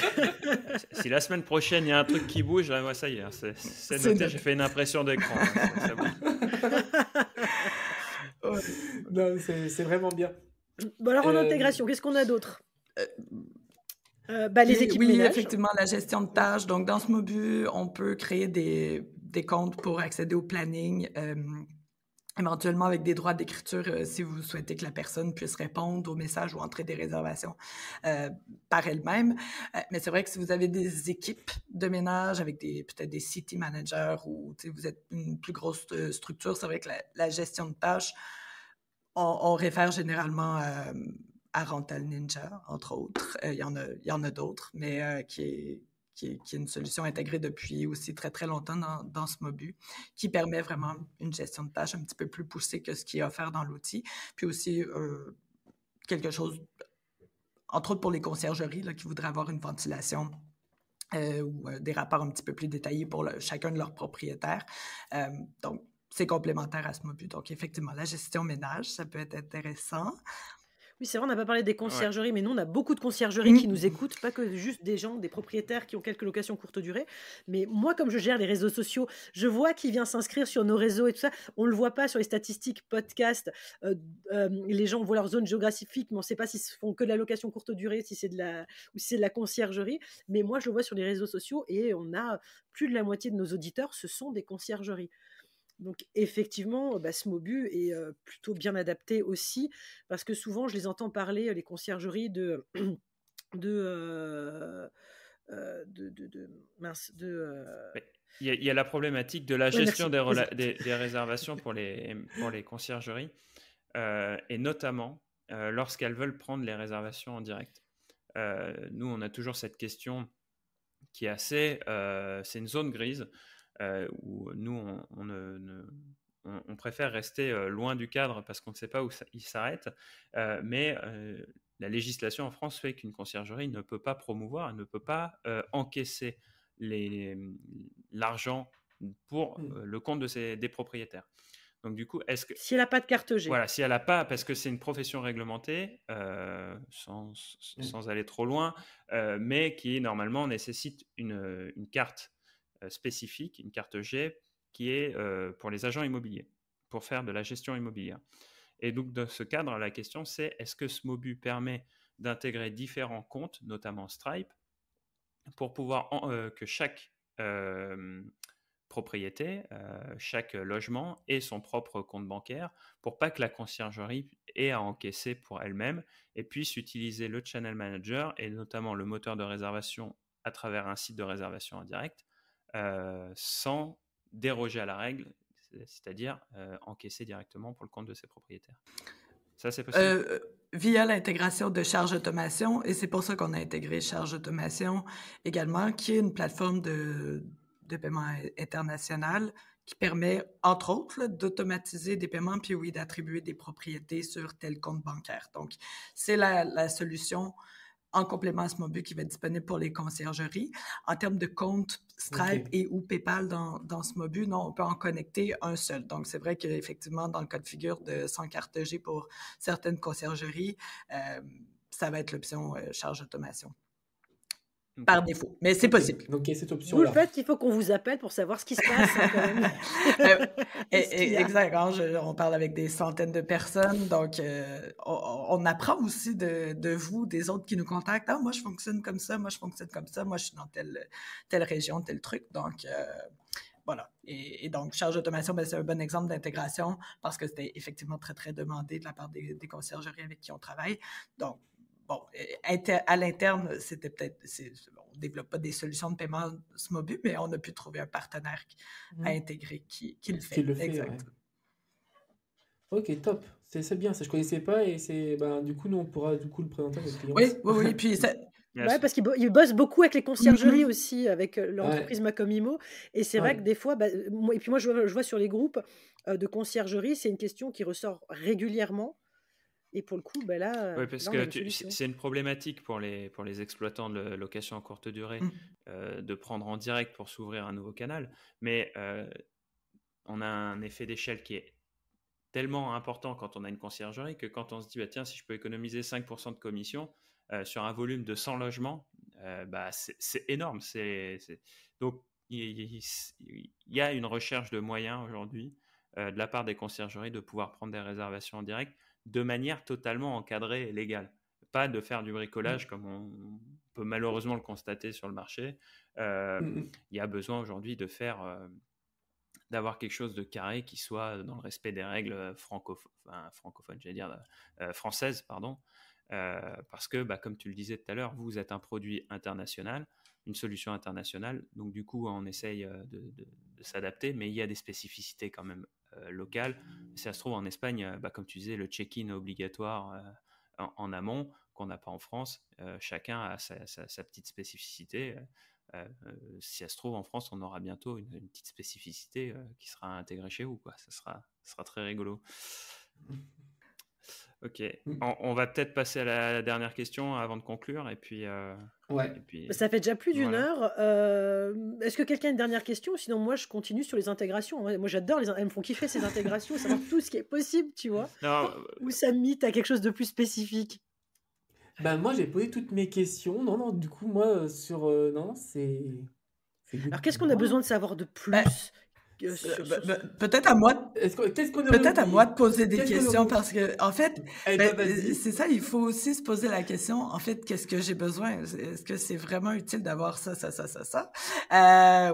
Si la semaine prochaine, il y a un truc qui bouge, là, moi, ça y est. C'est noté. J'ai fait une impression d'écran. Ça ouais. Non, c'est vraiment bien. Bon, alors, en intégration, qu'est-ce qu'on a d'autre? Les équipes oui, ménage. Effectivement, la gestion de tâches. Donc, dans Smobu, on peut créer des comptes pour accéder au planning, éventuellement avec des droits d'écriture si vous souhaitez que la personne puisse répondre aux messages ou entrer des réservations par elle-même. Mais c'est vrai que si vous avez des équipes de ménage avec peut-être des city managers ou vous êtes une plus grosse structure, c'est vrai que la gestion de tâches, on réfère généralement à Rental Ninja, entre autres. Il y en a d'autres, mais qui est une solution intégrée depuis aussi très, très longtemps dans Smobu, qui permet vraiment une gestion de tâches un petit peu plus poussée que ce qui est offert dans l'outil. Puis aussi, quelque chose, entre autres pour les conciergeries, là, qui voudraient avoir une ventilation ou des rapports un petit peu plus détaillés pour chacun de leurs propriétaires. Donc, c'est complémentaire à Smobu. Donc, effectivement, la gestion ménage, ça peut être intéressant. Oui, c'est vrai, on n'a pas parlé des conciergeries, mais nous, on a beaucoup de conciergeries qui nous écoutent, pas que juste des gens, des propriétaires qui ont quelques locations courte durée. Mais moi, comme je gère les réseaux sociaux, je vois qui vient s'inscrire sur nos réseaux et tout ça. On ne le voit pas sur les statistiques podcast. Les gens voient leur zone géographique, mais on ne sait pas s'ils font que de la location courte durée, si c'est de la conciergerie. Mais moi, je le vois sur les réseaux sociaux et on a plus de la moitié de nos auditeurs, ce sont des conciergeries. Donc effectivement, Smobu est plutôt bien adapté aussi, parce que souvent je les entends parler, les conciergeries il y a la problématique de la gestion des réservations pour les conciergeries, et notamment lorsqu'elles veulent prendre les réservations en direct. Nous, on a toujours cette question qui est assez... c'est une zone grise. Où nous, on préfère rester loin du cadre parce qu'on ne sait pas où il s'arrête. Mais la législation en France fait qu'une conciergerie ne peut pas promouvoir, elle ne peut pas encaisser l'argent pour le compte des propriétaires. Donc du coup, est-ce que... Si elle n'a pas de carte G. Voilà, si elle n'a pas, parce que c'est une profession réglementée, sans aller trop loin, mais qui normalement nécessite une carte spécifique, une carte G, qui est pour les agents immobiliers, pour faire de la gestion immobilière. Et donc, dans ce cadre, la question, c'est est-ce que Smobu permet d'intégrer différents comptes, notamment Stripe, pour pouvoir que chaque propriété, chaque logement ait son propre compte bancaire pour pas que la conciergerie ait à encaisser pour elle-même et puisse utiliser le channel manager et notamment le moteur de réservation à travers un site de réservation en direct sans déroger à la règle, c'est-à-dire encaisser directement pour le compte de ses propriétaires. Ça, c'est possible via l'intégration de Charge Automation, et c'est pour ça qu'on a intégré Charge Automation également, qui est une plateforme de paiement international qui permet, entre autres, là, d'automatiser des paiements, puis oui, d'attribuer des propriétés sur tel compte bancaire. Donc, c'est la solution en complément à Smobu qui va être disponible pour les conciergeries. En termes de compte Stripe et ou PayPal dans Smobu, non, on peut en connecter un seul. Donc, c'est vrai qu'effectivement, dans le cas de figure de sans carte G pour certaines conciergeries, ça va être l'option Charge Automation. Par défaut, mais c'est possible. Donc, il y a cette option-là. Vous le faites, il faut qu'on vous appelle pour savoir ce qui se passe. Quand même. Exact. On parle avec des centaines de personnes, donc on apprend aussi de vous, des autres qui nous contactent. Ah, moi, je fonctionne comme ça, moi, je fonctionne comme ça, moi, je suis dans telle région, tel truc. Donc, voilà. Et donc, Charge Automation, c'est un bon exemple d'intégration parce que c'était effectivement très, très demandé de la part des conciergeries avec qui on travaille. Donc, bon, à l'interne, c'était peut-être, on ne développe pas des solutions de paiement Smobu, mais on a pu trouver un partenaire à intégrer qui le fait. Qui le fait, exact. Ouais. Ok, top. C'est bien, ça je ne connaissais pas et du coup, nous, on pourra du coup le présenter à nos clients. Oui. Puis parce qu'ils bossent beaucoup avec les conciergeries aussi, avec l'entreprise Macomimo. Et c'est vrai que des fois, et puis moi, je vois sur les groupes de conciergerie, c'est une question qui ressort régulièrement. Et pour le coup, là, oui, parce que c'est une problématique pour les exploitants de location en courte durée de prendre en direct pour s'ouvrir un nouveau canal. Mais on a un effet d'échelle qui est tellement important quand on a une conciergerie que quand on se dit, tiens, si je peux économiser 5% de commission sur un volume de 100 logements, c'est énorme. Donc, il y a une recherche de moyens aujourd'hui de la part des conciergeries de pouvoir prendre des réservations en direct de manière totalement encadrée et légale. Pas de faire du bricolage comme on peut malheureusement le constater sur le marché. Il y a besoin aujourd'hui de d'avoir quelque chose de carré qui soit dans le respect des règles francophones, j'allais dire françaises, pardon. Parce que, comme tu le disais tout à l'heure, vous êtes un produit international, une solution internationale. Donc, du coup, on essaye de s'adapter, mais il y a des spécificités quand même locales. Si ça se trouve, en Espagne, comme tu disais, le check-in obligatoire en amont, qu'on n'a pas en France. Chacun a sa petite spécificité. Si ça se trouve, en France, on aura bientôt une petite spécificité qui sera intégrée chez vous, quoi. Ça sera très rigolo. Ok, on va peut-être passer à la dernière question avant de conclure. Et puis, ça fait déjà plus d'une heure. Est-ce que quelqu'un a une dernière question? Sinon, moi, je continue sur les intégrations. Moi, j'adore elles me font kiffer ces intégrations, savoir tout ce qui est possible, tu vois. Ou Samy, tu as quelque chose de plus spécifique? Moi, j'ai posé toutes mes questions. Non, du coup, moi, non, c'est... Alors, qu'est-ce qu'on a besoin de savoir de plus? Peut-être à moi de poser des questions parce que en fait c'est ça, il faut aussi se poser la question, en fait, qu'est-ce que j'ai besoin? Est-ce que c'est vraiment utile d'avoir ça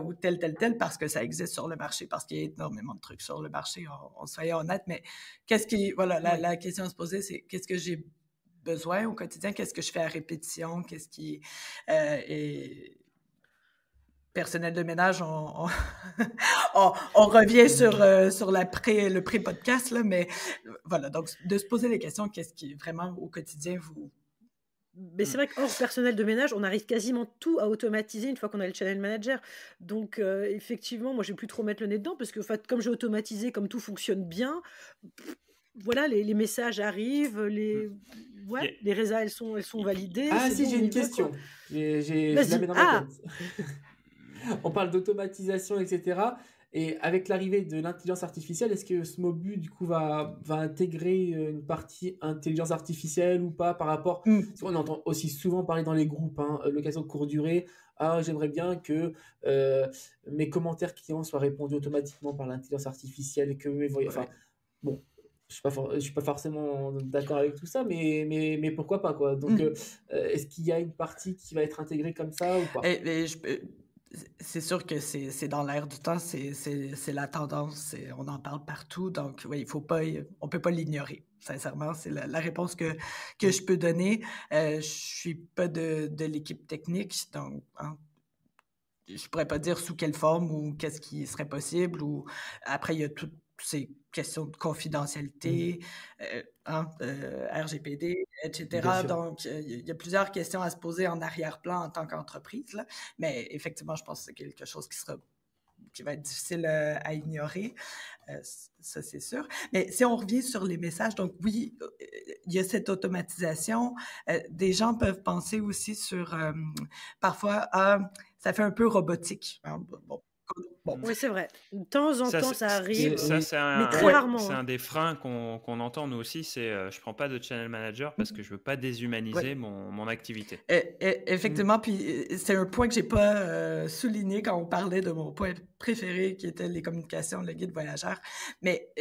ou tel parce que ça existe sur le marché, parce qu'il y a énormément de trucs sur le marché, on soyons honnêtes, mais la question à se poser, c'est qu'est-ce que j'ai besoin au quotidien, qu'est-ce que je fais à répétition, qu'est-ce qui est personnel de ménage, on revient sur le pré-podcast, là, mais voilà, donc de se poser les questions, qu'est-ce qui vraiment au quotidien vous... Mais c'est vrai qu'hors personnel de ménage, on arrive quasiment tout à automatiser une fois qu'on a le channel manager. Donc effectivement, moi je vais plus trop mettre le nez dedans parce que comme j'ai automatisé, comme tout fonctionne bien, voilà, les messages arrivent, les résas elles sont validées. Ah si, j'ai une question. Je la mets dans ma tête. On parle d'automatisation, etc. Et avec l'arrivée de l'intelligence artificielle, est-ce que Smobu, du coup, va intégrer une partie intelligence artificielle ou pas par rapport... On entend aussi souvent parler dans les groupes, location courte durée. Ah, j'aimerais bien que mes commentaires clients soient répondus automatiquement par l'intelligence artificielle. Bon, je suis pas forcément d'accord avec tout ça, mais pourquoi pas, quoi. Donc, est-ce qu'il y a une partie qui va être intégrée comme ça ou pas? C'est sûr que c'est dans l'air du temps, c'est la tendance, on en parle partout, donc oui, on peut pas l'ignorer. Sincèrement, c'est la réponse que je peux donner. Je suis pas de l'équipe technique, donc je pourrais pas dire sous quelle forme ou qu'est-ce qui serait possible. Ou après, il y a toutes ces questions de confidentialité, RGPD, etc. Donc, il y a plusieurs questions à se poser en arrière-plan en tant qu'entreprise. Là. Mais effectivement, je pense que c'est quelque chose qui va être difficile à ignorer. Ça, c'est sûr. Mais si on revient sur les messages, donc oui, il y a cette automatisation. Des gens peuvent penser aussi sur, parfois, ça fait un peu robotique. Hein, bon. Oui, c'est vrai. De temps en temps, ça arrive, mais très ouais, rarement. C'est un des freins qu'on entend nous aussi, c'est je prends pas de channel manager parce que je veux pas déshumaniser mon activité. Effectivement, puis c'est un point que j'ai pas souligné quand on parlait de mon point préféré qui était les communications, le guide voyageur, mais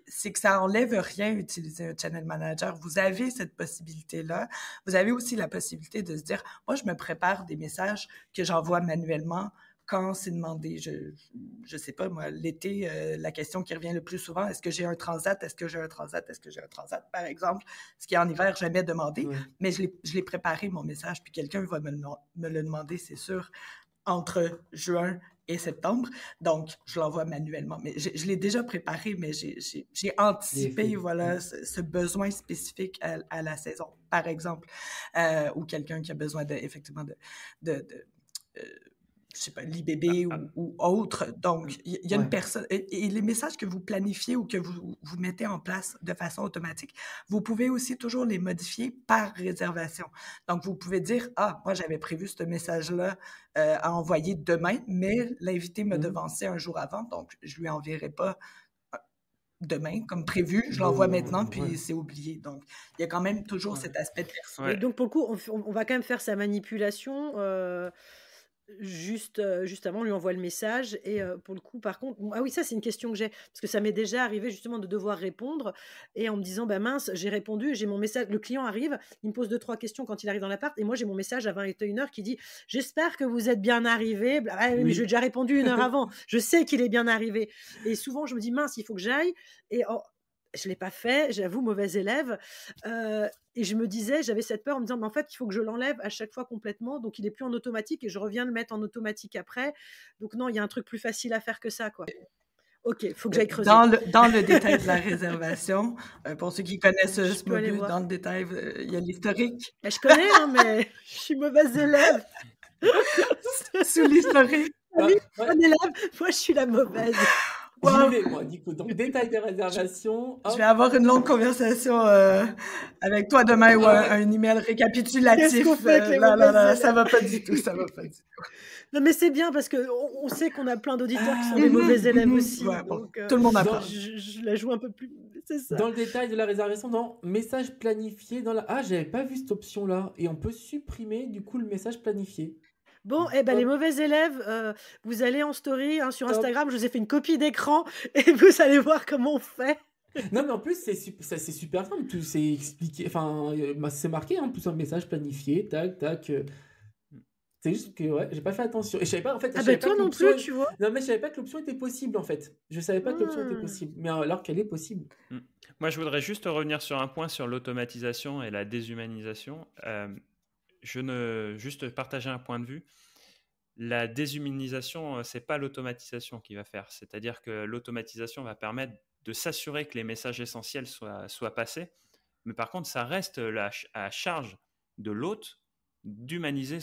c'est que ça enlève rien utiliser un channel manager. Vous avez cette possibilité-là. Vous avez aussi la possibilité de se dire, moi, je me prépare des messages que j'envoie manuellement quand c'est demandé. Je sais pas, moi, l'été, la question qui revient le plus souvent, est-ce que j'ai un transat? Est-ce que j'ai un transat? Est-ce que j'ai un transat, par exemple? Ce qui est en hiver, jamais demandé, mais je l'ai préparé, mon message, puis quelqu'un va me le demander, c'est sûr, entre juin et septembre. Donc, je l'envoie manuellement. Mais je l'ai déjà préparé, mais j'ai anticipé, voilà, ce besoin spécifique à la saison, par exemple, ou quelqu'un qui a besoin effectivement je sais pas, l'IBB ou autre. Donc, il y a une personne... Et les messages que vous planifiez ou que vous mettez en place de façon automatique, vous pouvez aussi toujours les modifier par réservation. Donc, vous pouvez dire, moi, j'avais prévu ce message-là à envoyer demain, mais l'invité m'a devancé un jour avant, donc je lui enverrai pas demain, comme prévu, je l'envoie maintenant, puis c'est oublié. Donc, il y a quand même toujours cet aspect de personne. Et donc, pour le coup, on va quand même faire sa manipulation... Juste avant, on lui envoie le message et pour le coup, par contre, oui, ça c'est une question que j'ai parce que ça m'est déjà arrivé justement de devoir répondre et en me disant mince, j'ai répondu, j'ai mon message, le client arrive, il me pose 2-3 questions quand il arrive dans l'appart et moi j'ai mon message à 21h qui dit j'espère que vous êtes bien arrivé, mais j'ai déjà répondu 1 heure avant, je sais qu'il est bien arrivé et souvent je me dis mince, il faut que j'aille et je ne l'ai pas fait, j'avoue, mauvais élève. Et je me disais, j'avais cette peur en me disant, mais en fait, il faut que je l'enlève à chaque fois complètement. Donc, il n'est plus en automatique et je reviens le mettre en automatique après. Donc, non, il y a un truc plus facile à faire que ça, quoi. OK, il faut que j'aille creuser. Dans le détail de la réservation, pour ceux qui connaissent ce module, dans le détail, il y a l'historique. Je connais, mais je suis mauvaise élève. Sous l'historique. Oui, bon élève, moi, je suis la mauvaise. J'y vais, moi, du coup. Donc, détail de réservation. Je vais avoir une longue conversation avec toi demain ou un email récapitulatif. Qu'est-ce qu'on fait avec les ça va pas du tout, ça va pas du tout. Non, mais c'est bien parce qu'on sait qu'on a plein d'auditeurs qui sont des mauvais élèves aussi. Donc, tout le monde apprend. Je la joue un peu plus. C'est ça. Dans le détail de la réservation, dans message planifié, j'avais pas vu cette option-là. Et on peut supprimer, du coup, le message planifié. Bon, les mauvais élèves, vous allez en story sur Instagram, je vous ai fait une copie d'écran et vous allez voir comment on fait. Non, mais en plus, c'est super simple, tout c'est expliqué, enfin, c'est marqué, en plus un message planifié, tac, tac. C'est juste que, j'ai pas fait attention. Et je savais pas, en fait. Toi non plus, tu vois. Non, mais je savais pas que l'option était possible, en fait. Je savais pas que l'option était possible, mais alors qu'elle est possible. Moi, je voudrais juste revenir sur un point sur l'automatisation et la déshumanisation. Juste partager un point de vue. La déshumanisation, c'est pas l'automatisation qui va faire. C'est-à-dire que l'automatisation va permettre de s'assurer que les messages essentiels soient passés. Mais par contre, ça reste à charge de l'hôte d'humaniser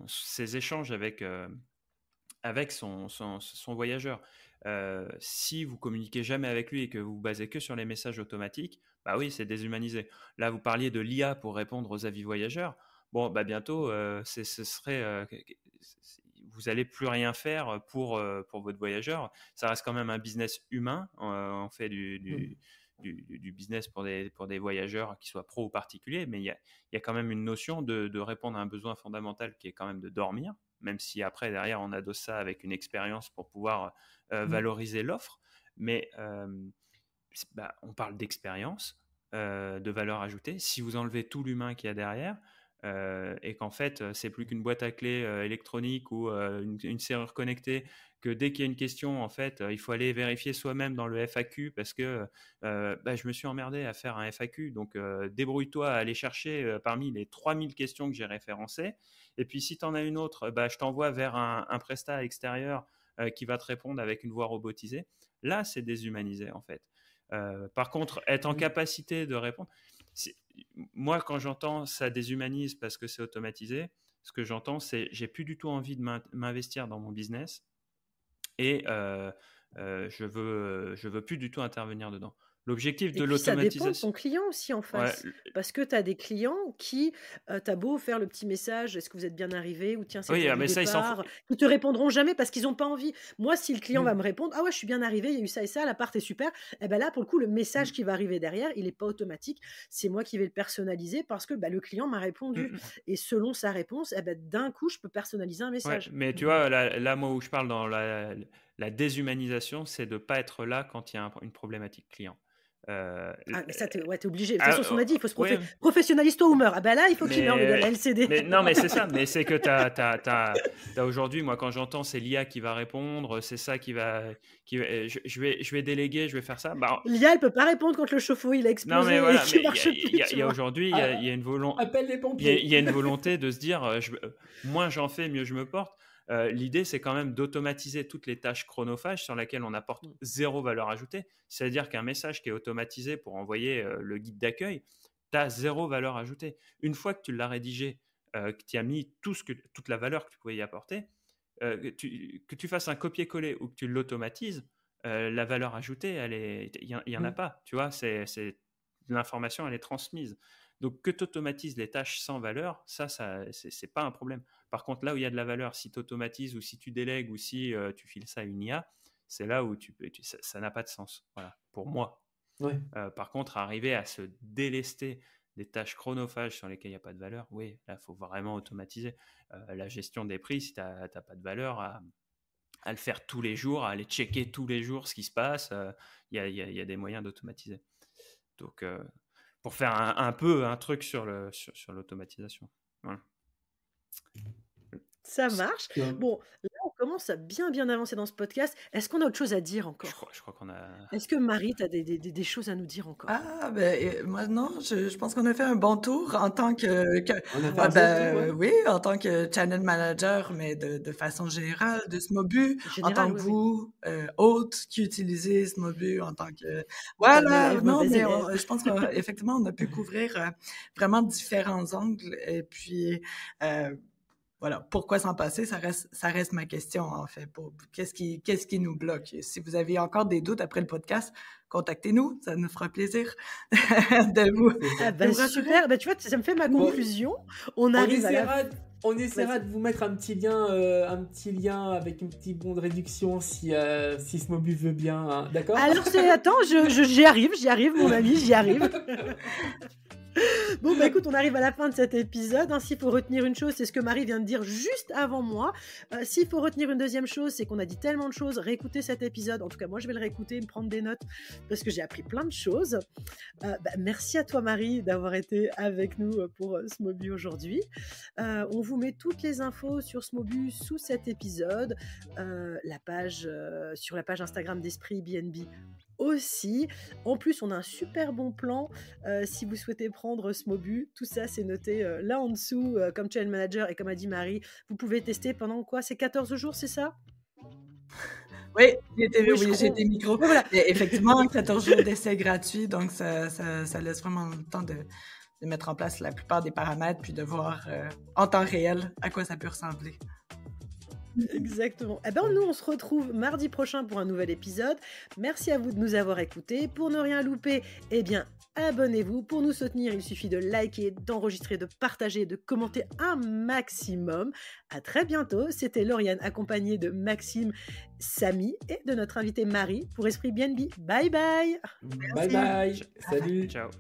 ses échanges avec son voyageur. Si vous communiquez jamais avec lui et que vous basez que sur les messages automatiques, bah oui, c'est déshumanisé. Là, vous parliez de l'IA pour répondre aux avis voyageurs. Bon, bah bientôt, vous n'allez plus rien faire pour votre voyageur. Ça reste quand même un business humain. On fait du business pour des voyageurs qui soient pro ou particuliers, mais il y a quand même une notion de répondre à un besoin fondamental qui est quand même de dormir, même si après, derrière, on adosse ça avec une expérience pour pouvoir valoriser l'offre. Mais on parle d'expérience, de valeur ajoutée. Si vous enlevez tout l'humain qu'il y a derrière, et qu'en fait, c'est plus qu'une boîte à clés électronique ou une serrure connectée, que dès qu'il y a une question, en fait, il faut aller vérifier soi-même dans le FAQ parce que je me suis emmerdé à faire un FAQ. Donc, débrouille-toi à aller chercher parmi les 3000 questions que j'ai référencées. Et puis, si tu en as une autre, je t'envoie vers un prestat extérieur qui va te répondre avec une voix robotisée. Là, c'est déshumanisé, en fait. Par contre, être en capacité de répondre... Moi, quand j'entends ça déshumanise parce que c'est automatisé, ce que j'entends, c'est j'ai plus du tout envie de m'investir dans mon business et je veux plus du tout intervenir dedans. L'objectif de l'automatisation... Ça dépend de ton client aussi en face. Ouais. Parce que tu as des clients qui, t'as beau faire le petit message, est-ce que vous êtes bien arrivé, ou tiens, c'est le départ, ils te répondront jamais parce qu'ils n'ont pas envie. Moi, si le client va me répondre, ah ouais, je suis bien arrivé, il y a eu ça et ça, l'appart est super, et ben là, pour le coup, le message qui va arriver derrière, il n'est pas automatique. C'est moi qui vais le personnaliser parce que le client m'a répondu. Et selon sa réponse, d'un coup, je peux personnaliser un message. Ouais, mais tu vois, là, moi, où je parle dans la déshumanisation, c'est de ne pas être là quand il y a une problématique client. Mais ça, t'es obligé. De toute façon, on a dit, il faut se professionnaliser toi ou meurt. Là, il faut qu'il meure le LCD. Non, mais c'est ça. Mais c'est que t'as aujourd'hui, moi, quand j'entends, c'est l'IA qui va répondre, c'est ça qui va je vais déléguer, je vais faire ça. L'IA, elle peut pas répondre quand le chauffe-eau il a explosé. Non, mais voilà, il y a aujourd'hui, il y a une volonté. Appelle les pompiers. Il y a une volonté de se dire, moins j'en fais, mieux je me porte. L'idée, c'est quand même d'automatiser toutes les tâches chronophages sur lesquelles on apporte zéro valeur ajoutée. C'est-à-dire qu'un message qui est automatisé pour envoyer le guide d'accueil, tu as zéro valeur ajoutée. Une fois que tu l'as rédigé, que tu as mis toute la valeur que tu pouvais y apporter, que tu fasses un copier-coller ou que tu l'automatises, la valeur ajoutée, il n'y en a pas. Tu vois, l'information, elle est transmise. Donc, que tu automatises les tâches sans valeur, ça c'est pas un problème. Par contre, là où il y a de la valeur, si tu automatises ou si tu délègues ou si tu files ça à une IA, c'est là où ça n'a pas de sens, voilà, pour moi. Ouais. Par contre, arriver à se délester des tâches chronophages sur lesquelles il n'y a pas de valeur, oui, là, il faut vraiment automatiser. La gestion des prix, si tu n'as pas de valeur, à le faire tous les jours, à aller checker tous les jours ce qui se passe, il y a des moyens d'automatiser. Donc... pour faire un truc sur l'automatisation. Voilà. Ça marche. Bon, là, on commence à bien avancer dans ce podcast. Est-ce qu'on a autre chose à dire encore ? Je crois qu'on a... Est-ce que Marie, tu as des choses à nous dire encore ? Moi, non, je pense qu'on a fait un bon tour en tant oui, en tant que channel manager, mais de façon générale, de Smobu, en tant que vous, hôte qui utilisez Smobu en tant que... Voilà, je pense qu'effectivement, on a pu couvrir vraiment différents angles et puis... voilà, pourquoi s'en passer, ça reste ma question, en fait. Qu'est-ce qui nous bloque? Si vous avez encore des doutes après le podcast, contactez-nous, ça nous fera plaisir de vous rassurer. Super, tu vois, ça me fait ma conclusion. On essaiera de vous mettre un petit lien avec un petit bon de réduction si Smobu veut bien, hein, d'accord? Alors, attends, j'y arrive, mon ami, j'y arrive. Bon, écoute, on arrive à la fin de cet épisode. S'il faut retenir une chose, c'est ce que Marie vient de dire juste avant moi. S'il faut retenir une deuxième chose, c'est qu'on a dit tellement de choses. Réécoutez cet épisode. En tout cas, moi, je vais le réécouter, me prendre des notes parce que j'ai appris plein de choses. Merci à toi, Marie, d'avoir été avec nous pour Smobu aujourd'hui. On vous met toutes les infos sur Smobu sous cet épisode. Sur la page Instagram d'Esprit BNB aussi. En plus, on a un super bon plan si vous souhaitez prendre Smobu. Tout ça, c'est noté là en dessous comme channel manager et comme a dit Marie, vous pouvez tester pendant quoi? C'est 14 jours, c'est ça? Oui, j'ai des micros. Voilà. Effectivement, 14 jours d'essai gratuit, donc ça laisse vraiment le temps de mettre en place la plupart des paramètres puis de voir en temps réel à quoi ça peut ressembler. Exactement. Nous, on se retrouve mardi prochain pour un nouvel épisode. Merci à vous de nous avoir écoutés. Pour ne rien louper, abonnez-vous. Pour nous soutenir, il suffit de liker, d'enregistrer, de partager, de commenter un maximum. À très bientôt. C'était Lauriane accompagnée de Maxime, Samy et de notre invitée Marie pour Esprit BNB. Bye bye. Bye bye. Salut. Ciao.